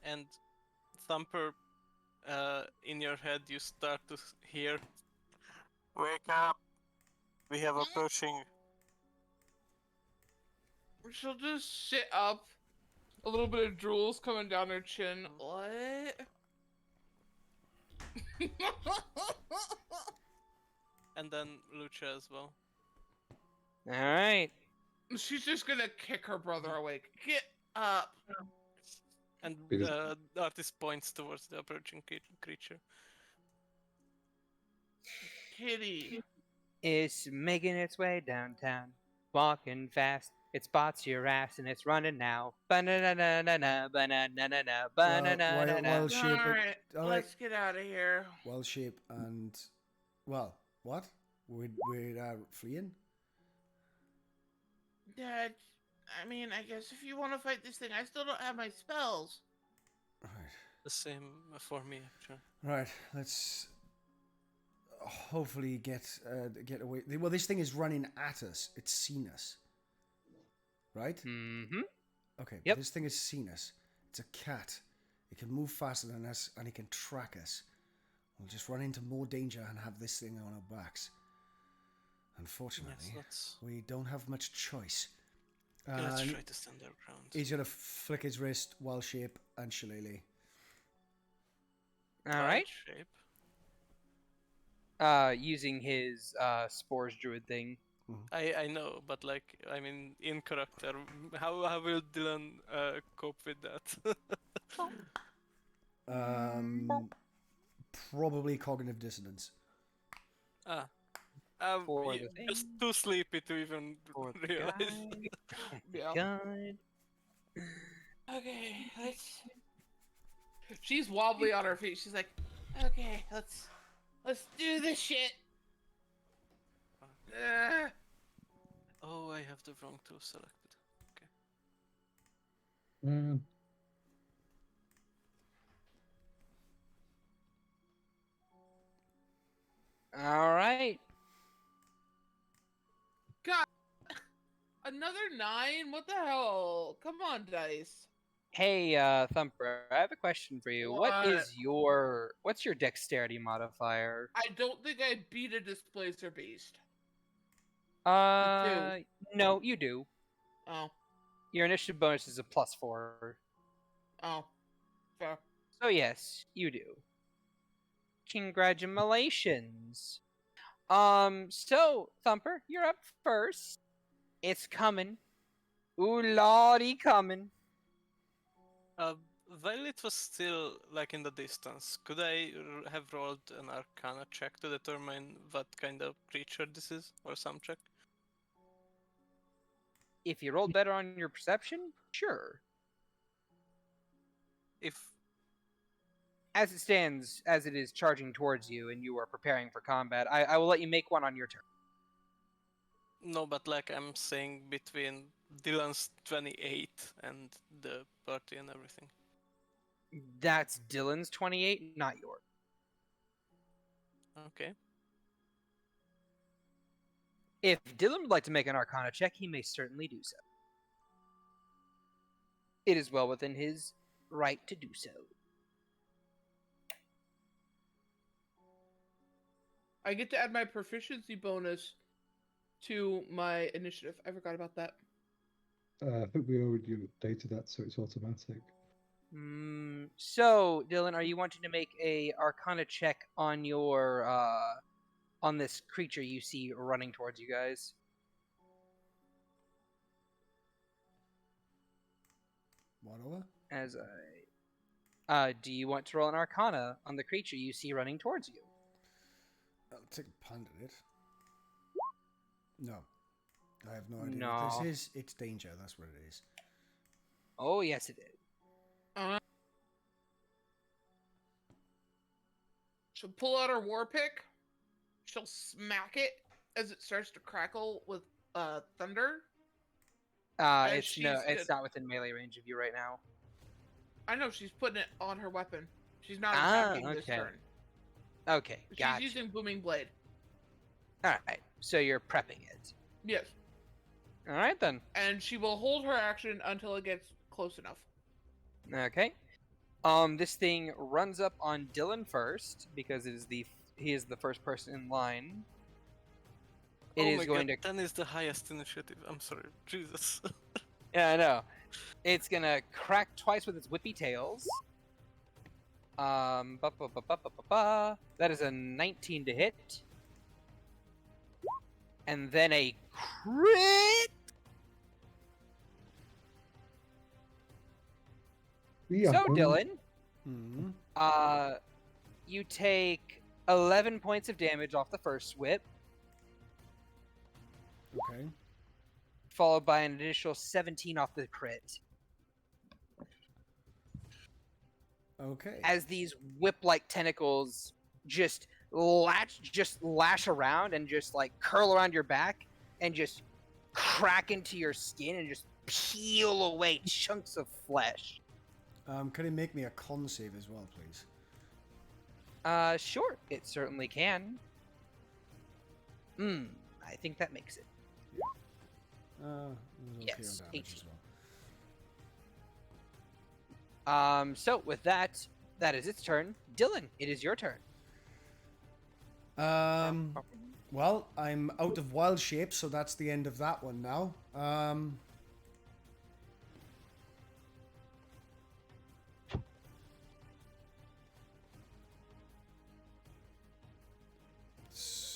And Thumper, in your head, you start to hear, "Wake up! We have approaching." She'll just sit up. A little bit of drool's coming down her chin. What? And then Lucha as well. Alright. She's just gonna kick her brother awake. Get up. And Because- the artist points towards the approaching creature. Kitty. It's making its way downtown, walking fast. It spots your ass and it's running now. Ba-na-na-na-na-na, ba-na-na-na-na, ba-na-na-na-na. Well, Shape, Alright, all right. let's get out of here. Well, Shape and... Well, what? We're fleeing? Dad, I mean, I guess if you want to fight this thing, I still don't have my spells. Right. The same for me, actually. Right, let's hopefully get away. Well, this thing is running at us. It's seen us. Right? Mm-hmm. Okay, Yep. this thing has seen us. It's a cat. It can move faster than us, and it can track us. We'll just run into more danger and have this thing on our backs. Unfortunately, we don't have much choice. Let's And try to stand our ground. he's gonna flick his wrist, Wild Shape, and Shillelagh. Alright. Shape. Using his spores druid thing. I know, but like, I mean, in character, how will Dylan cope with that? Probably cognitive dissonance. For yeah, the thing. just too sleepy to even For the realize. guide. Yeah. Guide. Okay, let's. She's wobbly on her feet. She's like, Okay, let's do this shit. Oh, I have the wrong tool selected. Man, Alright. God, another 9? What the hell? Come on, dice. Hey, Thumper, I have a question for you. What? What's your dexterity modifier? I don't think I beat a displacer beast. No, you do. Oh, Your initiative bonus is a +4. oh, fair. So yes, you do. Congratulations. So, Thumper, you're up first. It's coming. Ooh lordy coming. While it was still like in the distance, could I have rolled an Arcana check to determine what kind of creature this is, or some check? If you rolled better on your perception, sure. If as it stands, as it is charging towards you and you are preparing for combat, I will let you make one on your turn. No, but like I'm saying between Dylan's 28 and the party and everything. That's Dylan's 28, not yours. Okay. If Dylan would like to make an Arcana check, he may certainly do so. It is well within his right to do so. I get to add my proficiency bonus to my initiative. I forgot about that. I think we already updated that, so it's automatic. So, Dylan, are you wanting to make a Arcana check on your on this creature you see running towards you guys? What over? As do you want to roll an Arcana on the creature you see running towards you? I'll take a punt at it. No. I have no idea No. what this is. It's danger, that's what it is. Oh, yes, it is. She'll pull out her war pick. She'll smack it as it starts to crackle with thunder. It's not within melee range of you right now. I know she's putting it on her weapon. She's not Ah, attacking this okay. turn. Okay, gotcha. She's using booming blade. All right, so you're prepping it. Yes. All right then. And she will hold her action until it gets close enough. Okay. This thing runs up on Dylan first because he is the first person in line. It is going to. 10 is the highest initiative. I'm sorry, Jesus. Yeah, I know. It's gonna crack twice with its whippy tails. That is a 19 to hit. And then a crit. Yeah. So, Dylan, Mm-hmm. you take 11 points of damage off the first whip, Okay. followed by an additional 17 off the crit. Okay. As these whip-like tentacles just lash around and just like curl around your back and just crack into your skin and just peel away chunks of flesh. Can you make me a con save as well, please? Sure, it certainly can. I think that makes it. It was okay Yes, on damage 18. as well. So with that is its turn. Dylan, it is your turn. Well, I'm out of wild shape, so that's the end of that one now.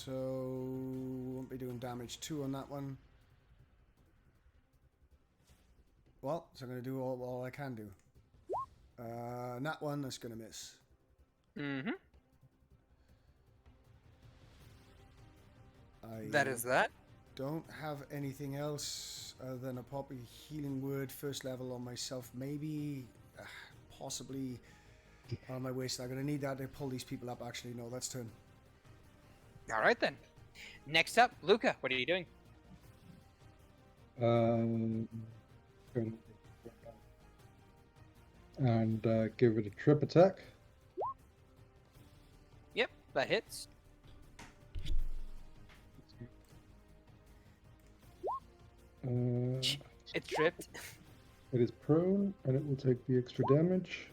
So won't be doing damage 2 on that one. Well, so I'm going to do all I can do. That one, that's going to miss. Mm-hmm. I That is that. don't have anything else other than a poppy healing word first level on myself. Maybe, possibly on my waist. I'm going to need that to pull these people up. Actually, no, that's turn. All right then. Next up, Luca. What are you doing? And give it a trip attack. Yep, that hits. It's tripped. It is prone, and it will take the extra damage.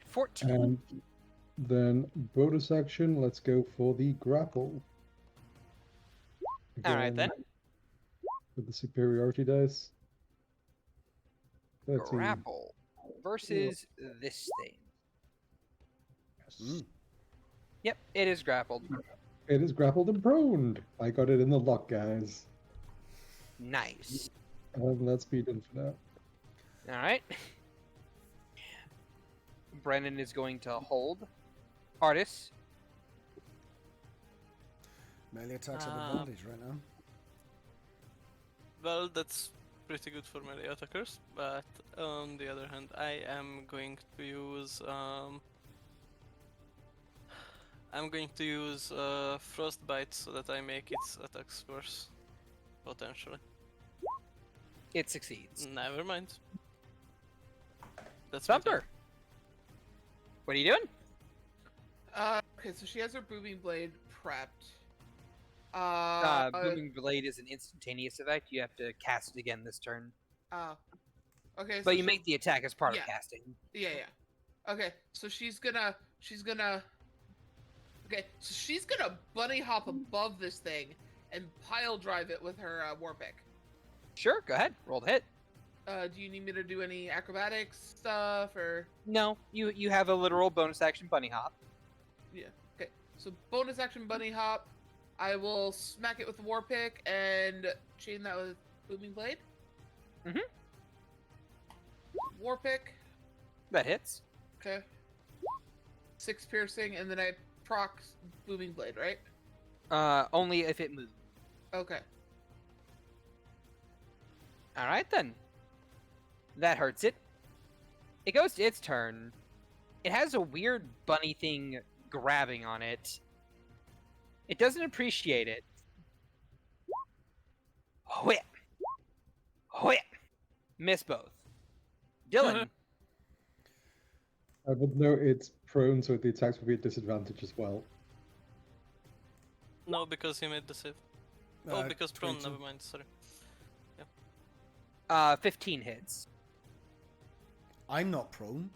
14. And then bonus action, let's go for the grapple. All right then. With the superiority dice. 13. Grapple versus this thing. Mm. Yep, it is grappled. It is grappled and proned. I got it in the lock, guys. Nice. And that's beaten for now. All right. Brennan is going to hold. Artis. Melee attacks have advantage right now. Well, that's pretty good for melee attackers, but on the other hand, I am going to use Frostbite so that I make its attacks worse, potentially. It succeeds. Never mind. That's my Thumper. turn. What are you doing? Okay, so she has her booming blade prepped. Booming Blade is an instantaneous effect. You have to cast it again this turn. Okay. But so you make the attack as part yeah. of casting. Yeah. Okay, so she's gonna. Okay, so she's gonna bunny hop above this thing and pile drive it with her war pick. Sure, go ahead. Roll the hit. Do you need me to do any acrobatics stuff or? No, you have a literal bonus action bunny hop. Yeah. Okay. So bonus action bunny hop. I will smack it with the war pick and chain that with booming blade. Mhm. War pick. That hits. Okay. 6 piercing, and then I proc booming blade, right? Only if it moves. Okay. All right then. That hurts it. It goes to its turn. It has a weird bunny thing grabbing on it. It doesn't appreciate it. Whip. Whip. Miss both. Dylan. I would know it's prone, so the attacks will be at disadvantage as well. No, because he made the save. Because prone, 22. never mind, sorry. 15 hits. I'm not prone.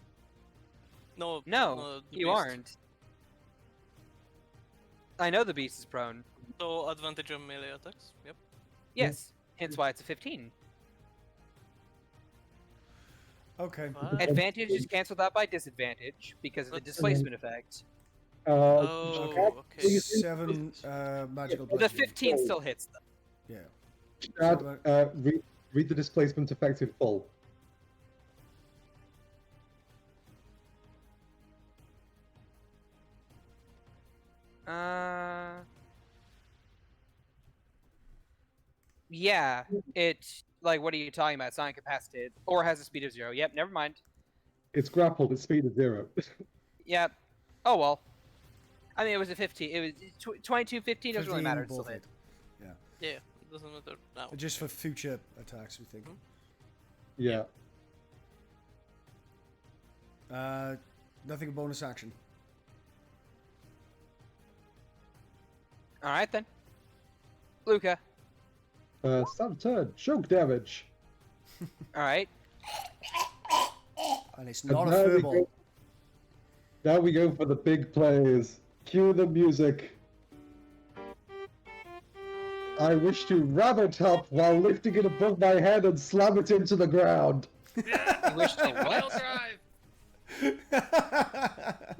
No, No, the you beast. aren't. I know the beast is prone. So advantage on melee attacks, yep. Yes, hence why it's a 15. Okay. What? Advantage is cancelled out by disadvantage because of the displacement effect. Oh, okay. 7 magical The bludgeoning. 15 still hits them. Yeah. Chad, read the displacement effect in full. Yeah, it, like, what are you talking about? It's not incapacitated. Or has a speed of 0. Yep, never mind. It's grappled, its speed is 0. Yep. Oh, well. I mean, it was a 15. It was 22, 15, doesn't really 15 matter. It's still both hit. Yeah, it doesn't matter now. Just for future attacks, we think. Yeah. Nothing bonus action. Alright then. Luca. Start turn. Choke damage. Alright. And it's And not a now we furball. go- Now we go for the big plays. Cue the music. I wish to rabbit hop while lifting it above my head and slam it into the ground. You wish to Pile what? drive.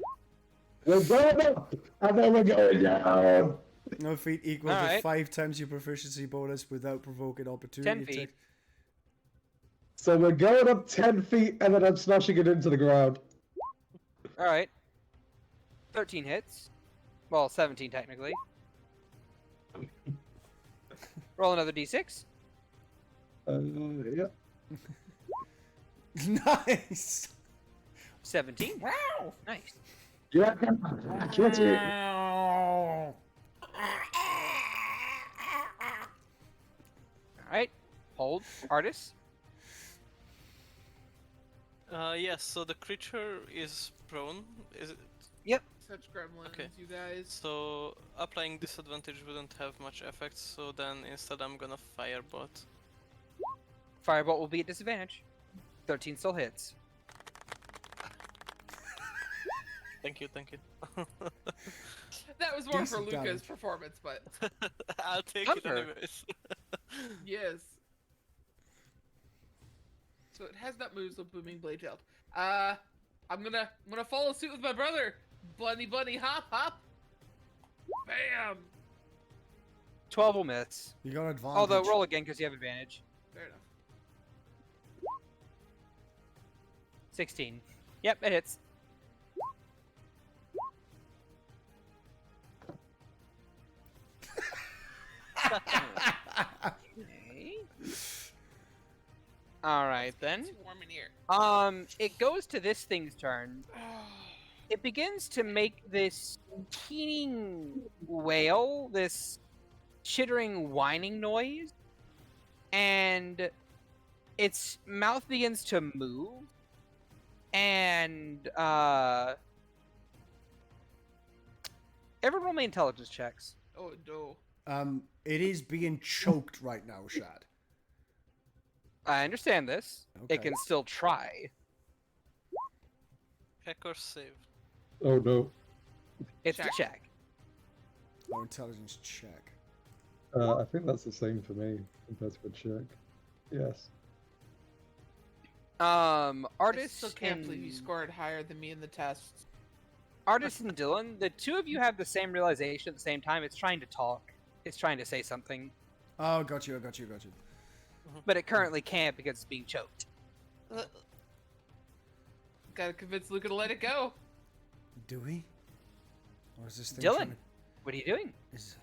We're going up, and then we're going down. No feat equal to Alright. 5 times your proficiency bonus without provoking opportunity. 10 feet. attack. So we're going up 10 feet, and then I'm smashing it into the ground. Alright. 13 hits. Well, 17 technically. Roll another d6. Yeah. Nice. 17. Wow. Nice. Yeah. Get it. Alright. Hold. Artist. Yes, so the creature is prone. Is it? Such gremlins, Okay. you guys. So applying disadvantage wouldn't have much effect, so then instead I'm gonna firebolt. Firebolt will be at disadvantage. 13 still hits. Thank you. That was more for Decent Luca's damage. performance, but I'll take it Thumper. anyways. yes. So it has not moved, so booming blade gelled. I'm gonna follow suit with my brother. Bunny, hop, hop. Bam. 12 will miss. You got advantage. Although, roll again because you have advantage. Fair enough. 16. Yep, it hits. Okay. All right then. It's warm in here. It goes to this thing's turn. It begins to make this keening wail, this chittering whining noise, and its mouth begins to move, and everyone roll me intelligence checks. Oh no. It is being choked right now, Shad. I understand this. Okay. It can still try. Check or save. Oh no. It's Check. a check. Oh, intelligence check. I think that's the same for me compared to a check. Yes. I Artist still can't believe you scored higher than me in the tests. Artist and Dylan, the two of you have the same realization at the same time. It's trying to talk. It's trying to say something, Oh, got you. but it currently can't because it's being choked. Gotta convince Luca to let it go. Do we? Or is this thing Dylan, trying to- what are you doing? Is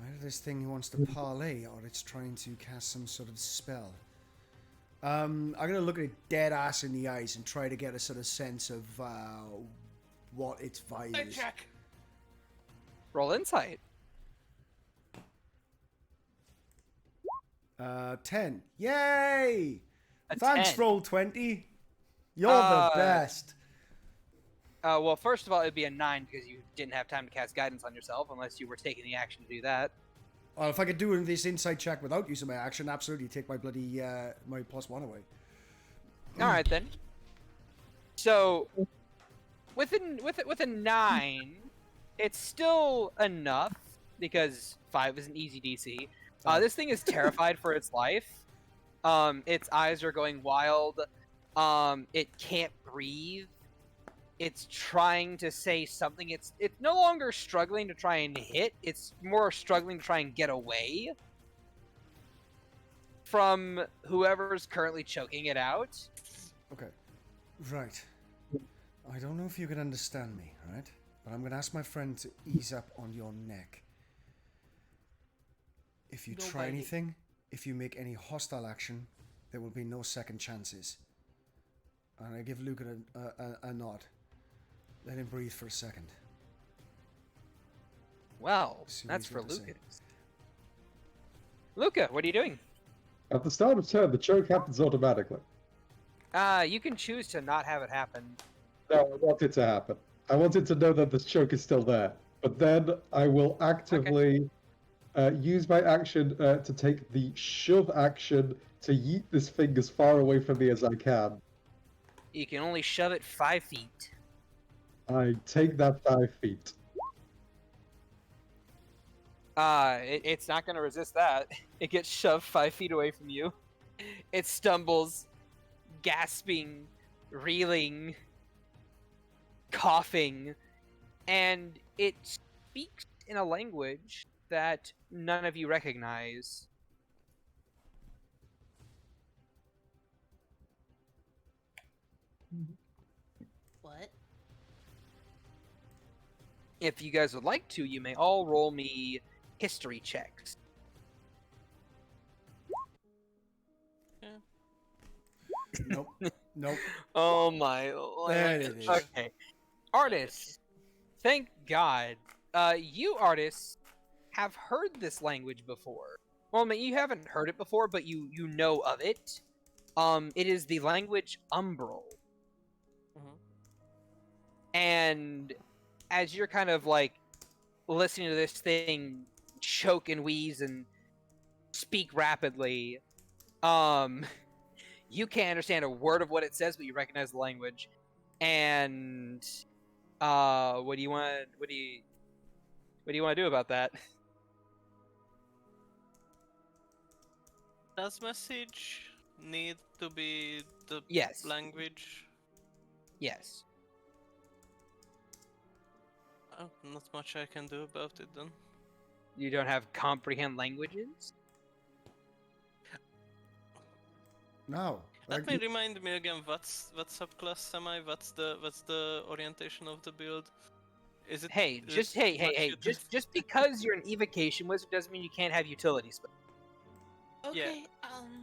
either this thing wants to parlay or it's trying to cast some sort of spell. I'm gonna look at it dead ass in the eyes and try to get a sort of sense of what its vibe I is. check. Roll insight. 10. Yay! A Thanks, 10. roll 20. You're the best. Well, first of all, it'd be a 9 because you didn't have time to cast guidance on yourself unless you were taking the action to do that. Well, if I could do this insight check without using my action, absolutely take my bloody my +1 away. All right then. So, with a 9, it's still enough because 5 is an easy DC. This thing is terrified for its life. Its eyes are going wild. It can't breathe. It's trying to say something. It's no longer struggling to try and hit. It's more struggling to try and get away from whoever's currently choking it out. Okay. Right. I don't know if you can understand me, right? But I'm going to ask my friend to ease up on your neck. If you try Nobody. anything, if you make any hostile action, there will be no second chances. And I give Luca a nod. Let him breathe for a second. Well, See what that's he's for got to say. Luca. Luca, what are you doing? At the start of turn, the choke happens automatically. You can choose to not have it happen. No, I want it to happen. I wanted to know that this choke is still there. But then I will actively use my action to take the shove action to yeet this thing as far away from me as I can. You can only shove it 5 feet. I take that 5 feet. It's not going to resist that. It gets shoved 5 feet away from you. It stumbles, gasping, reeling, coughing, and it speaks in a language that none of you recognize. What? If you guys would like to, you may all roll me history checks. Nope. Nope. Oh my There it is. Okay. Artists, thank God. You artists have heard this language before. Well, I mean, you haven't heard it before, but you know of it. It is the language Umbral. And as you're kind of like listening to this thing choke and wheeze and speak rapidly, you can't understand a word of what it says, but you recognize the language. And what do you want to do about that? Does message need to be the Yes. language? Yes. Oh, not much I can do about it then. You don't have comprehend languages? No. Let me remind me again. What subclass am I? What's the orientation of the build? Is it? Hey, is just it what you did? just because you're an evocation wizard doesn't mean you can't have utility spells. Okay.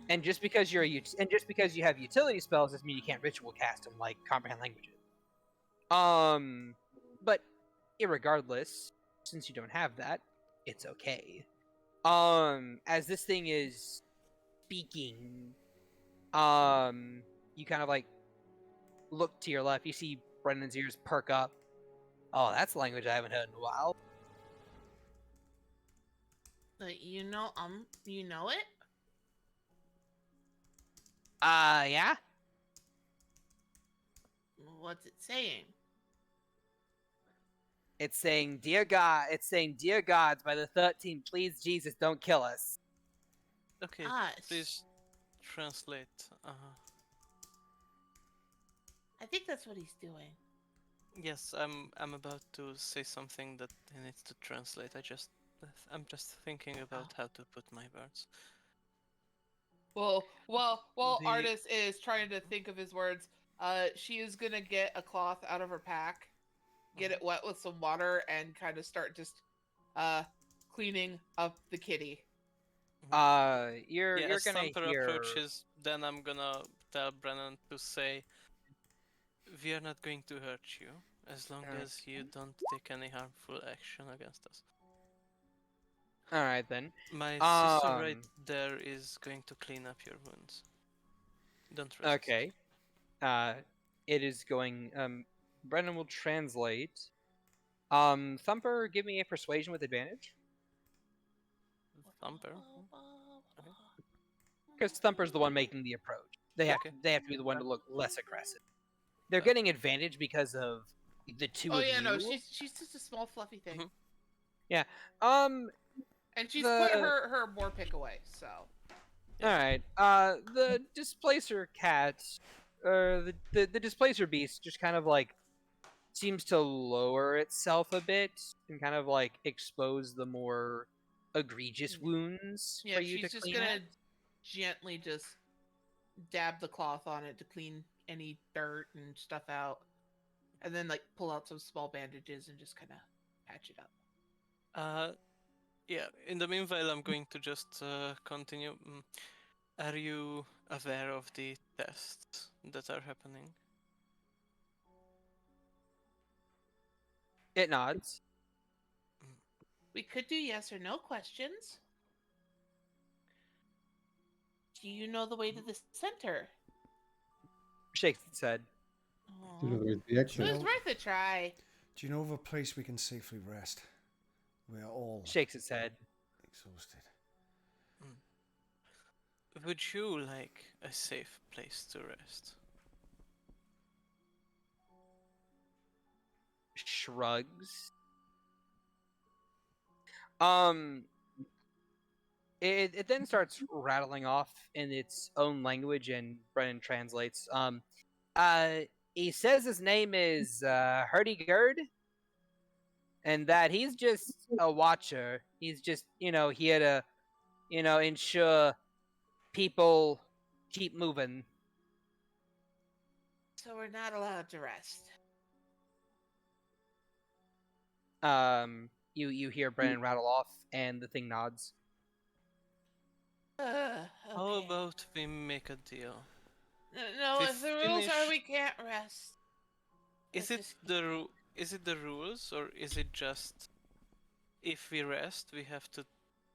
And just because you're and just because you have utility spells doesn't mean you can't ritual cast them like comprehend languages. But irregardless, since you don't have that, it's okay. As this thing is speaking, you kind of like look to your left. You see Brendan's ears perk up. Oh, that's a language I haven't heard in a while. You know it? Yeah. What's it saying? It's saying, "Dear God," it's saying, "Dear gods, by the 13th, please, Jesus, don't kill us." Okay, Us. please translate. I think that's what he's doing. Yes, I'm about to say something that he needs to translate. I'm just thinking about how to put my words. Well, while The- Artis is trying to think of his words, she is gonna get a cloth out of her pack, get it wet with some water, and kind of start just cleaning up the kitty. You're as gonna Thumper hear. approaches, then I'm gonna tell Brennan to say, "We are not going to hurt you as long as you don't take any harmful action against us." All right then. My sister right there is going to clean up your wounds. Don't resist. Okay. It is going. Brendan will translate. Thumper, give me a persuasion with advantage. Thumper. Because Thumper's the one making the approach. They have to be the one to look less aggressive. They're getting advantage because of the two of you. No, she's just a small fluffy thing. Mhm. Yeah. And she's put her war pick away, so. All right. The displacer cat, or the displacer beast, just kind of like seems to lower itself a bit and kind of like expose the more egregious wounds Yeah, for you she's to just clean gonna up. gently just dab the cloth on it to clean any dirt and stuff out, and then like pull out some small bandages and just kind of patch it up. Yeah. In the meanwhile, I'm going to just continue. Are you aware of the tests that are happening? It nods. We could do yes or no questions. Do you know the way to the center? Shakes its head. You know, Aw. there's the It exit. was worth a try. Do you know of a place we can safely rest? We are all Shakes its head. exhausted. Would you like a safe place to rest? Shrugs. It then starts rattling off in its own language, and Brennan translates. He says his name is Hurdy-Gurd, and that he's just a watcher. He's just, here to, ensure people keep moving. So we're not allowed to rest. You hear Brennan rattle off, and the thing nods. How Okay. about we make a deal? No, We if the rules are finish- we can't rest. Is Let's it just- is it the rules, or is it just if we rest we have to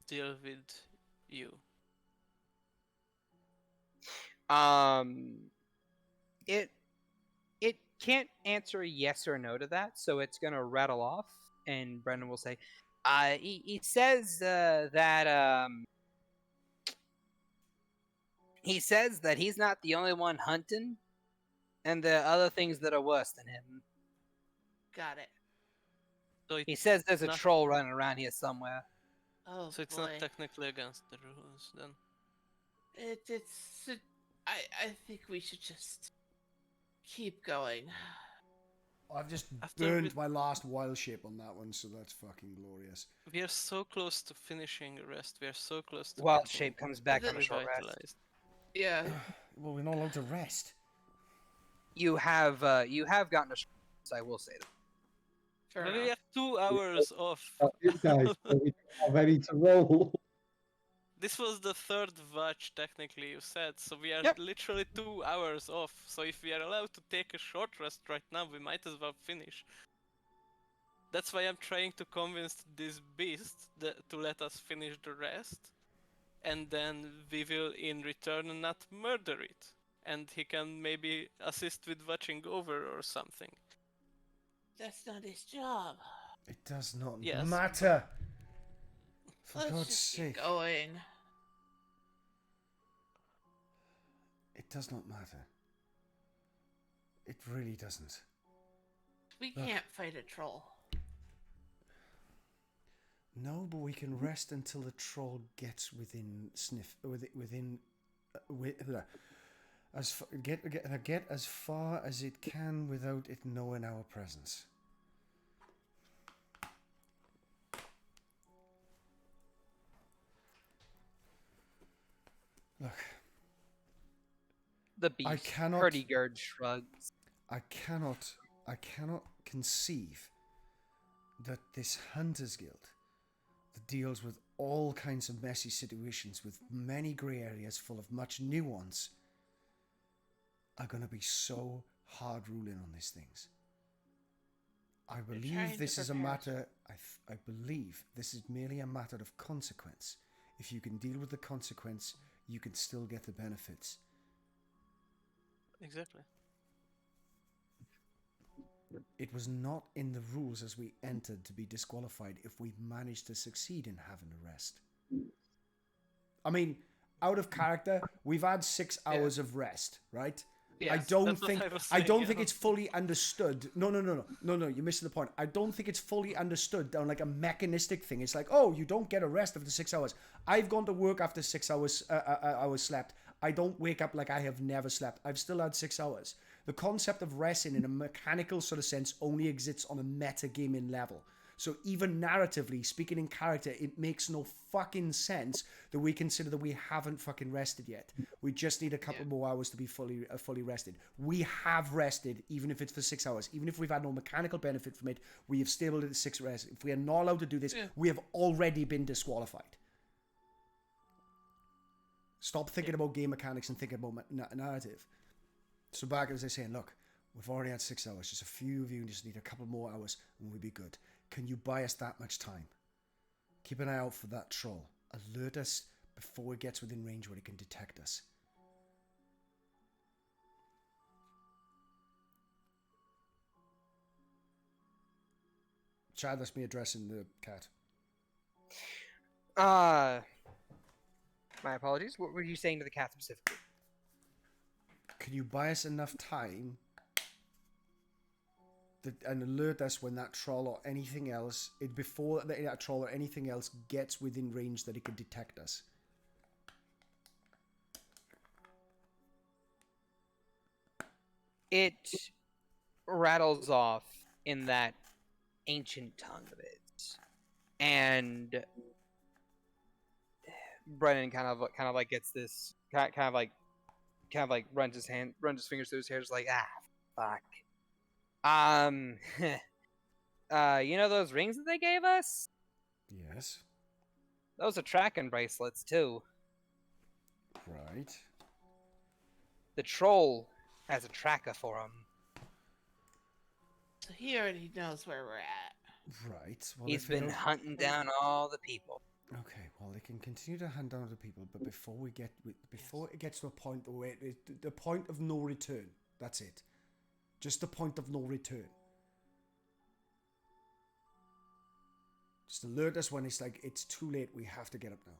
deal with you? It can't answer yes or no to that, so it's gonna rattle off, and Brendan will say, he says that he says that he's not the only one hunting, and there are other things that are worse than him. Got it. So He says there's a not- troll running around here somewhere. Oh So it's boy. not technically against the rules then. I think we should just keep going. I've just After burned we- my last wild shape on that one, so that's fucking glorious. We are so close to finishing rest. We are so close to Wild getting shape comes back on a short rest. revitalized. Yeah. Well, we're not allowed to rest. You have gotten a short rest, I will say that. Fair But we enough. have 2 hours off. That's it, guys. So we are ready to roll. This was the third watch, technically, you said, so we are Yep. literally 2 hours off. So if we are allowed to take a short rest right now, we might as well finish. That's why I'm trying to convince this beast to let us finish the rest, and then we will in return not murder it. And he can maybe assist with watching over or something. That's not his job. It does not Yes, matter. For Let's God's just sake. get going. It does not matter. It really doesn't. We Look. can't fight a troll. No, but we can rest until the troll gets within get as far as it can without it knowing our presence. Look, The beast. I cannot- Hurdy-gurdy shrugs. I cannot conceive that this Hunters Guild that deals with all kinds of messy situations with many grey areas full of much nuance are going to be so hard ruling on these things. I believe trying this to is a prepare us. matter. I believe this is merely a matter of consequence. If you can deal with the consequence, you can still get the benefits. exactly. It was not in the rules as we entered to be disqualified if we managed to succeed in having a rest. I mean, out of character, we've had 6 hours of rest, right? Yes, I don't that's what think I was I saying, don't yeah. think it's fully understood. No, you're missing the point. I don't think it's fully understood down like a mechanistic thing. It's like, oh, you don't get a rest after 6 hours. I've gone to work after 6 hours. Hours slept. I don't wake up like I have never slept. I've still had 6 hours. The concept of resting in a mechanical sort of sense only exists on a metagaming level. So even narratively, speaking in character, it makes no fucking sense that we consider that we haven't fucking rested yet. We just need a couple more hours to be fully rested. We have rested, even if it's for 6 hours. Even if we've had no mechanical benefit from it, we have stable at 6 rest. If we are not allowed to do this, we have already been disqualified. Stop thinking about game mechanics and thinking about narrative. So back as I say, look, we've already had 6 hours. Just a few of you just need a couple more hours and we'll be good. Can you buy us that much time? Keep an eye out for that troll. Alert us before it gets within range where it can detect us. Chad, that's me addressing the cat. My apologies. What were you saying to the cat specifically? Can you buy us enough time and alert us when that troll or anything else, before that troll or anything else gets within range that it can detect us? It rattles off in that ancient tongue of its, and Brennan kind of like gets this kind of like runs his fingers through his hair, just like fuck. You know those rings that they gave us? Yes. Those are tracking bracelets too. Right. The troll has a tracker for them. So he already knows where we're at. Right. Well, He's if it been hunting down all the people. Okay, well, they can continue to hunt down other people, but before it gets to a point where the point of no return, that's it. Just the point of no return. Just alert us when it's like, it's too late, we have to get up now.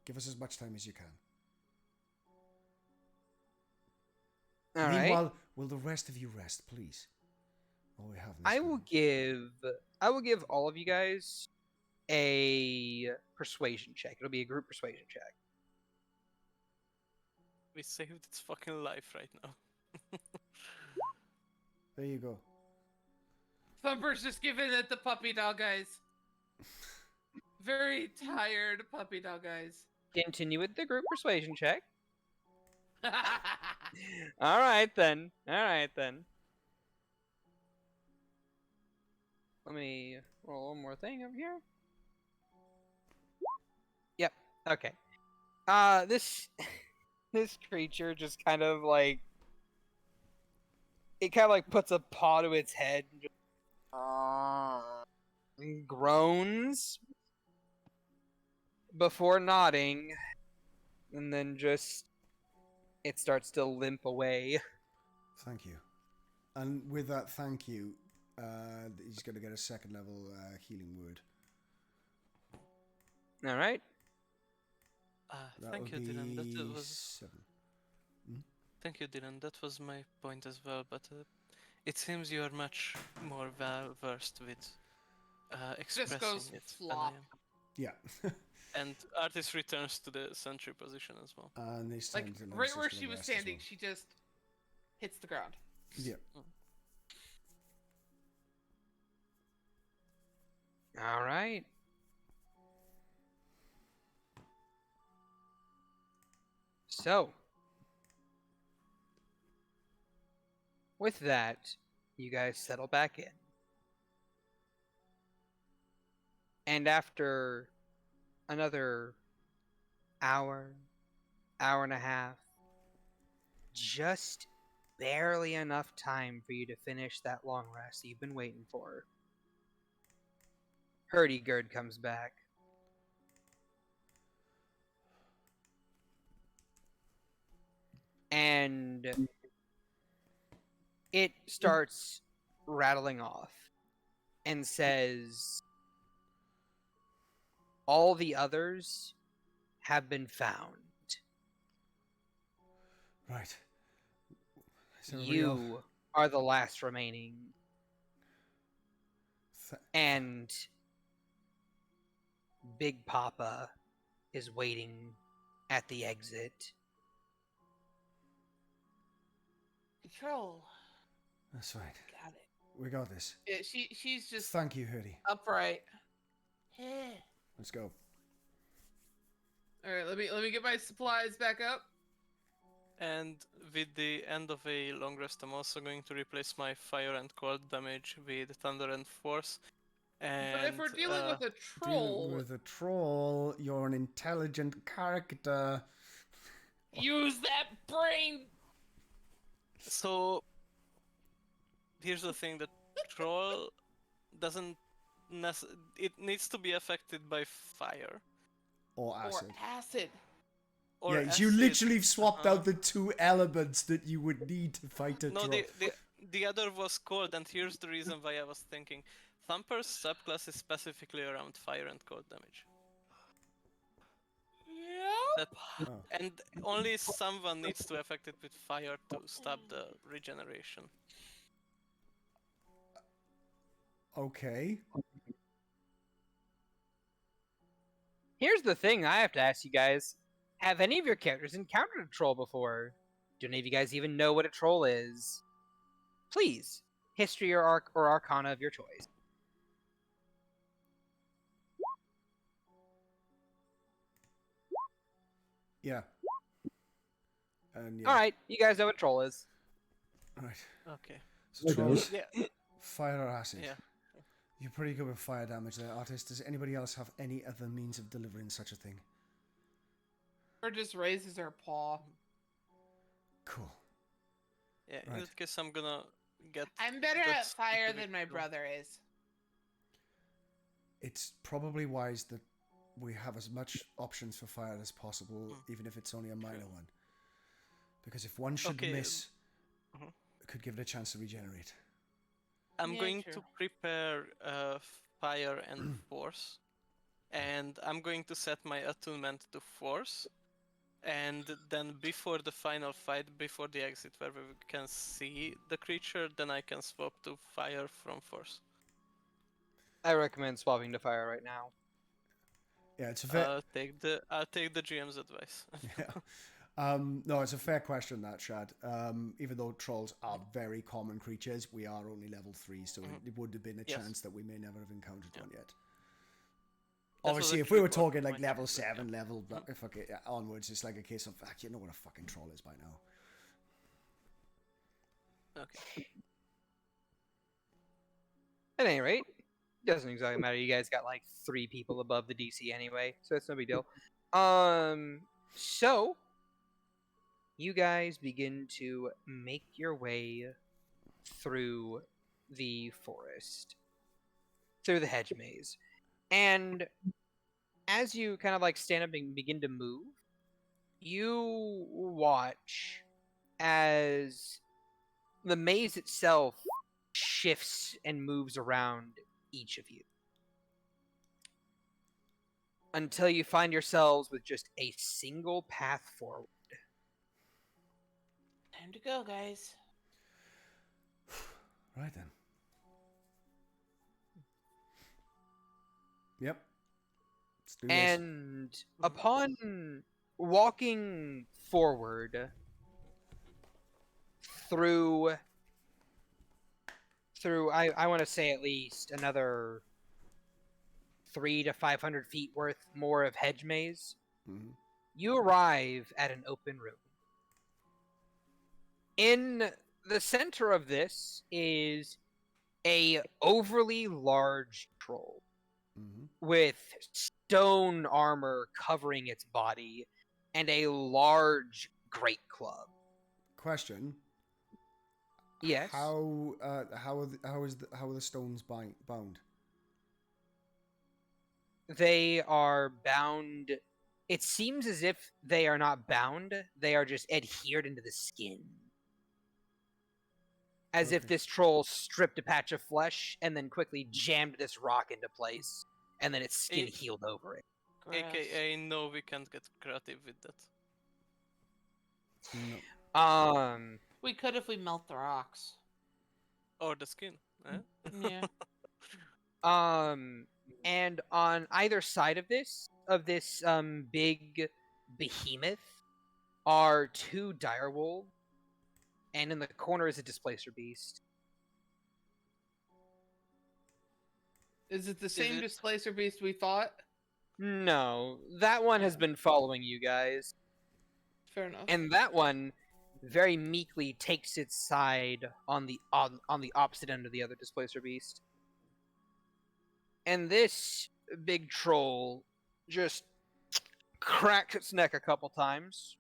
Give us as much time as you can. All right. Meanwhile, will the rest of you rest, please? While we have this I will give all of you guys a persuasion check. It'll be a group persuasion check. We saved its fucking life right now. There you go. Thumper's just giving it the puppy dog eyes. Very tired puppy dog eyes. Continue with the group persuasion check. All right then. Let me roll one more thing over here. Yep. Okay. This this creature just kind of like puts a paw to its head and just groans before nodding, and then just it starts to limp away. Thank you. And with that, thank you. He's going to get a second level healing word. All right. Thank you, Dylan. That was 7. Thank you, Dylan. That was my point as well. But it seems you are much more well versed with expressing goes it flop. than I am. Yeah. And Artis returns to the sentry position as well. And this Like time Dylan's right just where gonna she was rest as standing, well. she just hits the ground. Yeah. All right. So, with that, you guys settle back in. And after another hour, hour and a half, just barely enough time for you to finish that long rest that you've been waiting for, Hurdy-Gurd comes back. And it starts rattling off and says, all the others have been found. Right. Is everybody You are the last remaining. And Big Papa is waiting at the exit. Control. That's right. Got it. We got this. Yeah, she's just Thank you, Hurdy. upright. Let's go. All right, let me get my supplies back up. And with the end of a long rest, I'm also going to replace my fire and cold damage with thunder and force. And But if we're dealing with a troll, Dealing with a troll, you're an intelligent character. use that brain. so here's the thing: the troll doesn't it needs to be affected by fire Or acid. Or acid. or yeah, acid. you literally swapped out the two elements that you would need to fight a No, troll. the other was cold, and here's the reason why I was thinking. Thumper's subclass is specifically around fire and cold damage. Yep. And only someone needs to affect it with fire to stop the regeneration. Okay. Here's the thing I have to ask you guys. Have any of your characters encountered a troll before? Do any of you guys even know what a troll is? Please, history or arcana of your choice. Yeah. And yeah. All right, you guys know what a troll is. Right. Okay. So trolls, Yeah. fire or acid? Yeah. You're pretty good with fire damage there, Artist. Does anybody else have any other means of delivering such a thing? Or just raises her paw. Cool. Yeah, in Right. that case, I'm gonna get. I'm better that at fire specific than my tool. brother is. It's probably wise that we have as much options for fire as possible, even if it's only a minor one. Because if one should Okay, miss, mhm. it could give it a chance to regenerate. I'm Yeah, going true. to prepare fire and force, and I'm going to set my attunement to force, and then before the final fight, before the exit where we can see the creature, then I can swap to fire from force. I recommend swapping to fire right now. Yeah, it's a fair. I'll take the GM's advice. Yeah. No, it's a fair question, that, Shad. Even though trolls are very common creatures, we are only level 3, so it would have been a chance that we may never have encountered one yet. Obviously, if we were talking like level 7, level onwards, it's like a case of, you know what a fucking troll is by now. Okay. At any rate, doesn't exactly matter. You guys got like 3 people above the DC anyway, so it's no big deal. So you guys begin to make your way through the forest, through the hedge maze. And as you kind of like stand up and begin to move, you watch as the maze itself shifts and moves around each of you until you find yourselves with just a single path forward. Time to go, guys. Right then. Yep. Let's do this. And upon walking forward through I want to say at least another 300 to 500 feet worth more of hedge maze, Mhm. you arrive at an open room. In the center of this is a overly large troll Mhm. with stone armor covering its body and a large great club. Question. Yes. How are the stones bound? They are bound. It seems as if they are not bound, they are just adhered into the skin. As if Okay. this troll stripped a patch of flesh and then quickly jammed this rock into place, and then its skin It- healed over it. Gross. AKA, no, we can't get creative with that. No. We could if we melt the rocks. Or the skin. Eh? Yeah. And on either side of this big behemoth are two direwolves, and in the corner is a displacer beast. Is it the same it- displacer beast we thought? No, that one has been following you guys, Fair enough. and that one very meekly takes its side on the opposite end of the other displacer beast. And this big troll just cracks its neck a couple times,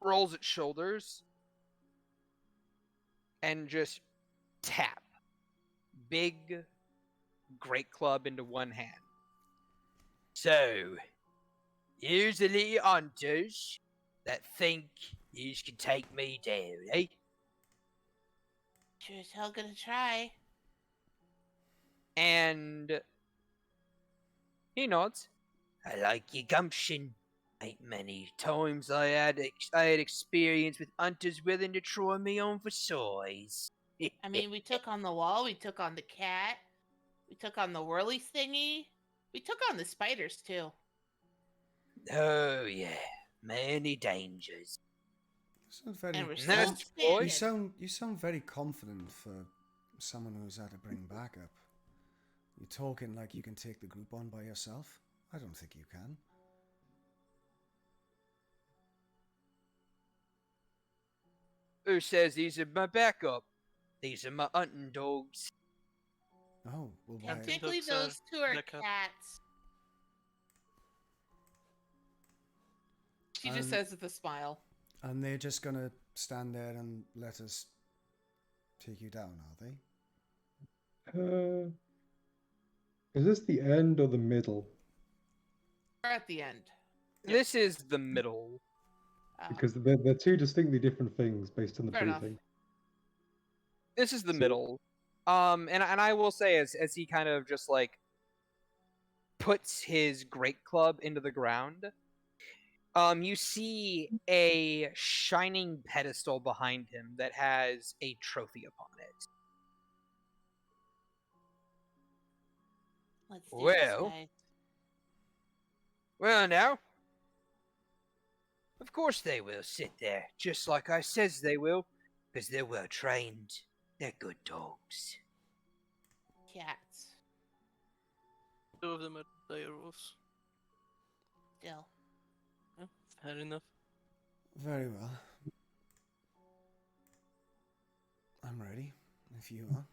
rolls its shoulders, and just tap big great club into one hand. So, here's the little hunters that think you can take me down, eh? Sure as hell gonna try. And he nods. I like your gumption. Ain't many times I had experience with hunters willing to try me on for size. I mean, we took on the wall, we took on the cat, we took on the whirly thingy, we took on the spiders too. Oh yeah, many dangers. Sounds very. And we're That's still boy. standing. You sound very confident for someone who's had to bring backup. You're talking like you can take the group on by yourself. I don't think you can. Who says these are my backup? These are my hunting dogs. Oh, well, why? Hunting Technically, dogs are those two are backup. cats. She just Um, says with a smile. And they're just gonna stand there and let us take you down, are they? Is this the end or the middle? We're at the end. This is the middle. Because they're two distinctly different things based on the Fair enough. briefing. This is the So- middle. And I will say as he kind of just like puts his great club into the ground, you see a shining pedestal behind him that has a trophy upon it. Let's do Well. this, guys. Well, now, of course they will sit there, just like I says they will, because they're well trained. They're good dogs. Cats. Two of them are direwolves. Still. Yeah, fair enough. Very well. I'm ready, if you are.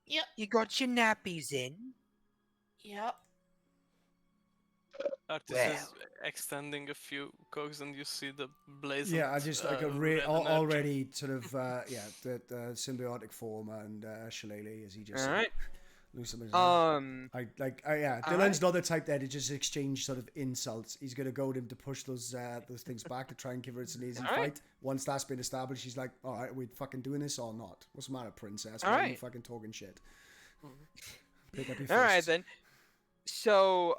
Yep. You got your nappies in? Yep. Artist is extending a few cogs, and you see the blazing. Yeah, I just like already sort of the symbiotic form and Shillelagh, as he just All said. right. Lose him as All Dylan's not the type there to just exchange sort of insults. He's gonna go to him to push those things back to try and give her an easy fight. Once that's been established, he's like, all right, are we fucking doing this or not? What's the matter, princess? Why are you fucking talking shit? Pick up your fists. All right then. So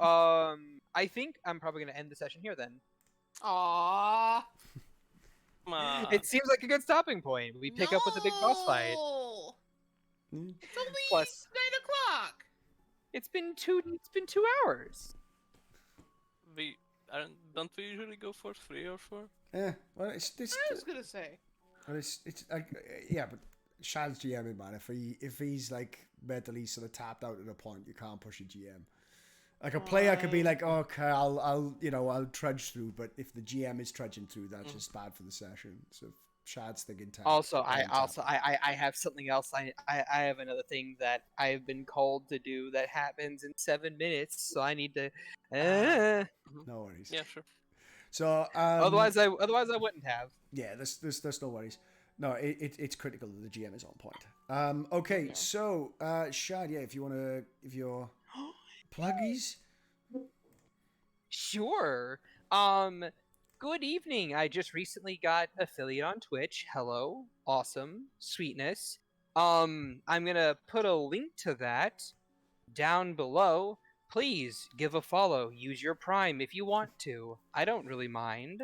I think I'm probably gonna end the session here then. Aww. It seems like a good stopping point. We pick up with a big boss fight. It's only Plus, 9 o'clock. it's been 2 hours. Don't we usually go for 3 or 4? Yeah, well, it's this. I was gonna say. Well, it's like yeah, but Shad's GMing, man. If he's like mentally sort of tapped out at a point, you can't push a GM. Like a player could be like, okay, I'll trudge through, but if the GM is trudging through, that's just bad for the session. So if Shad's thinking tap. I have something else. I have another thing that I've been called to do that happens in 7 minutes, so I need to. No worries. Yeah, sure. So otherwise I wouldn't have. Yeah, there's no worries. No, it's critical that the GM is on point. Okay, so Shad, yeah, if you're pluggies. Sure. Good evening. I just recently got affiliate on Twitch. Hello. Awesome. Sweetness. I'm gonna put a link to that down below. Please give a follow. Use your Prime if you want to. I don't really mind.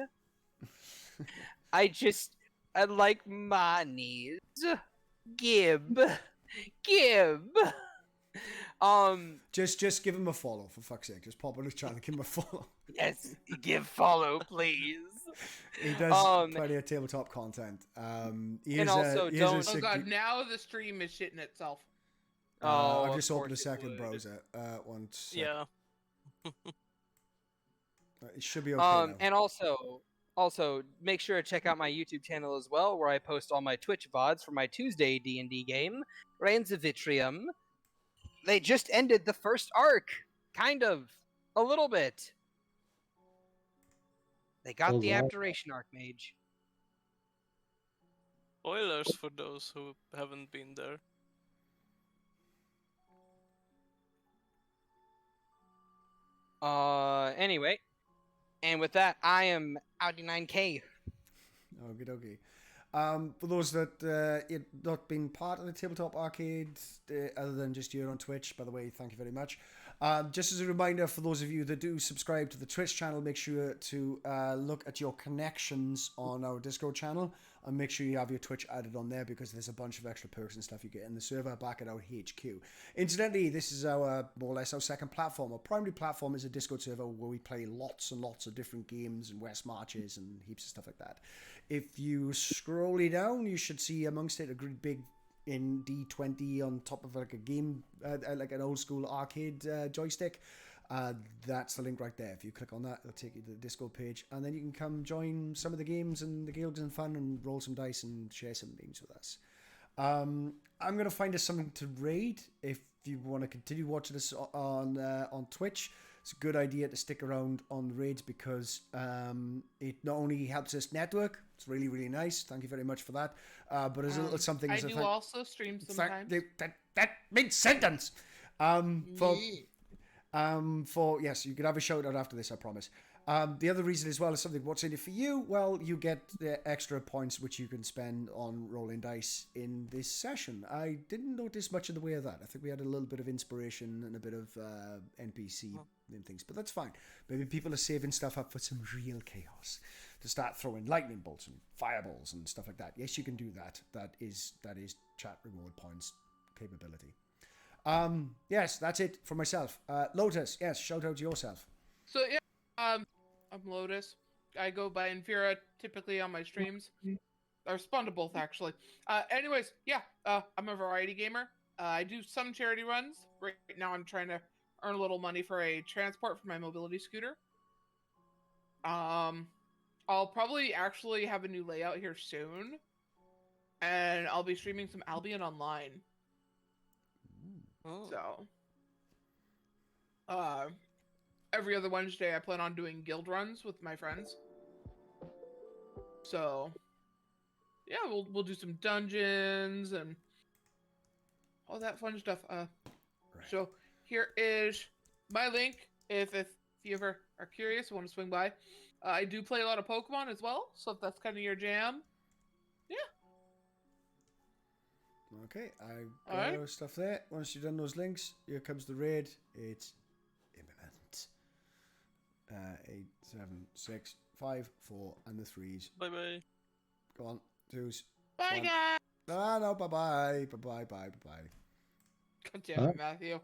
I like monies. Gib. Just give him a follow, for fuck's sake. Just pop in the channel, give him a follow. Yes, give follow, please. He does plenty of tabletop content. And also don't. Oh god, now the stream is shitting itself. I've just opened a second browser. Once. Yeah. It should be okay now. And also make sure to check out my YouTube channel as well, where I post all my Twitch VODs for my Tuesday D&D game, Reigns of Vitrium. They just ended the first arc, kind of, a little bit. They got the Abjuration Archmage. Spoilers for those who haven't been there. Anyway, and with that, I am Audi 9K. Okay. For those that not been part of the Tabletop Arcade, other than just here on Twitch, by the way, thank you very much. Just as a reminder, for those of you that do subscribe to the Twitch channel, make sure to look at your connections on our Discord channel, and make sure you have your Twitch added on there, because there's a bunch of extra perks and stuff you get in the server back at our HQ. Incidentally, this is our more or less our second platform. Our primary platform is a Discord server where we play lots and lots of different games and West Marches and heaps of stuff like that. If you scroll down, you should see amongst it a great big in D20 on top of like a game, like an old school arcade joystick. That's the link right there. If you click on that, it'll take you to the Discord page, and then you can come join some of the games and the guilds and fun and roll some dice and share some games with us. I'm going to find us something to raid. If you want to continue watching us on Twitch, it's a good idea to stick around on the raids, because it not only helps us network, it's really, really nice. Thank you very much for that. But there's a little something. I do also stream sometimes. That mid-sentence. For yes, you can have a shout out after this, I promise. The other reason as well is something, what's in it for you? Well, you get the extra points which you can spend on rolling dice in this session. I didn't notice much in the way of that. I think we had a little bit of inspiration and a bit of NPC and things, but that's fine. Maybe people are saving stuff up for some real chaos, to start throwing lightning bolts and fireballs and stuff like that. Yes, you can do that. That is chat reward points capability. Yes, that's it for myself. Lotus, yes, shout out to yourself. So yeah, I'm Lotus. I go by Infira typically on my streams. I respond to both actually. Anyways, yeah, I'm a variety gamer. I do some charity runs. Right now I'm trying to earn a little money for a transport for my mobility scooter. I'll probably actually have a new layout here soon. And I'll be streaming some Albion Online. So, every other Wednesday, I plan on doing guild runs with my friends. So, yeah, we'll do some dungeons and all that fun stuff. So here is my link if you ever are curious, want to swing by. I do play a lot of Pokemon as well, so if that's kind of your jam, yeah. Okay, I got Alright. stuff there. Once you've done those links, here comes the raid. It's imminent. 8, 7, 6, 5, 4, and the 3s. Bye bye. Go on, 2s. Bye, One. guys. No, bye-bye. Bye-bye. God damn it, Matthew.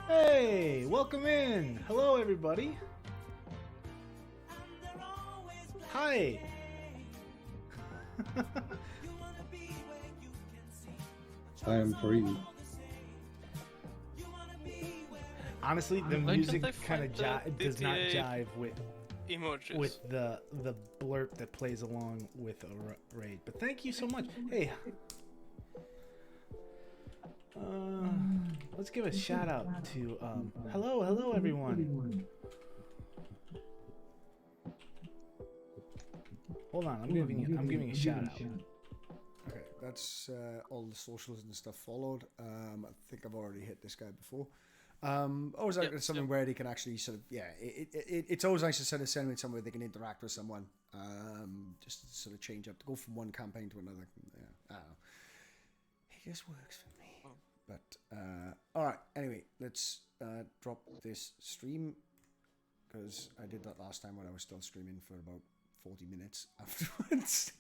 Hey, welcome in. Hello, everybody. Hi. I am free. Honestly, the Why music can't I kind of find the does not DTA jive Emojis. with the blurb that plays along with a raid. But thank you so much. Hey. Let's give a shout out to hello everyone. Hold on, I'm giving a shout out. Okay, that's all the socials and stuff followed. I think I've already hit this guy before. Always like something where they can actually sort of, it's always nice to sort of send me somewhere they can interact with someone. Just to sort of change up, to go from one campaign to another. Yeah, I don't know. It just works for me. But all right. Anyway, let's drop this stream because I did that last time when I was still streaming for about 40 minutes afterwards.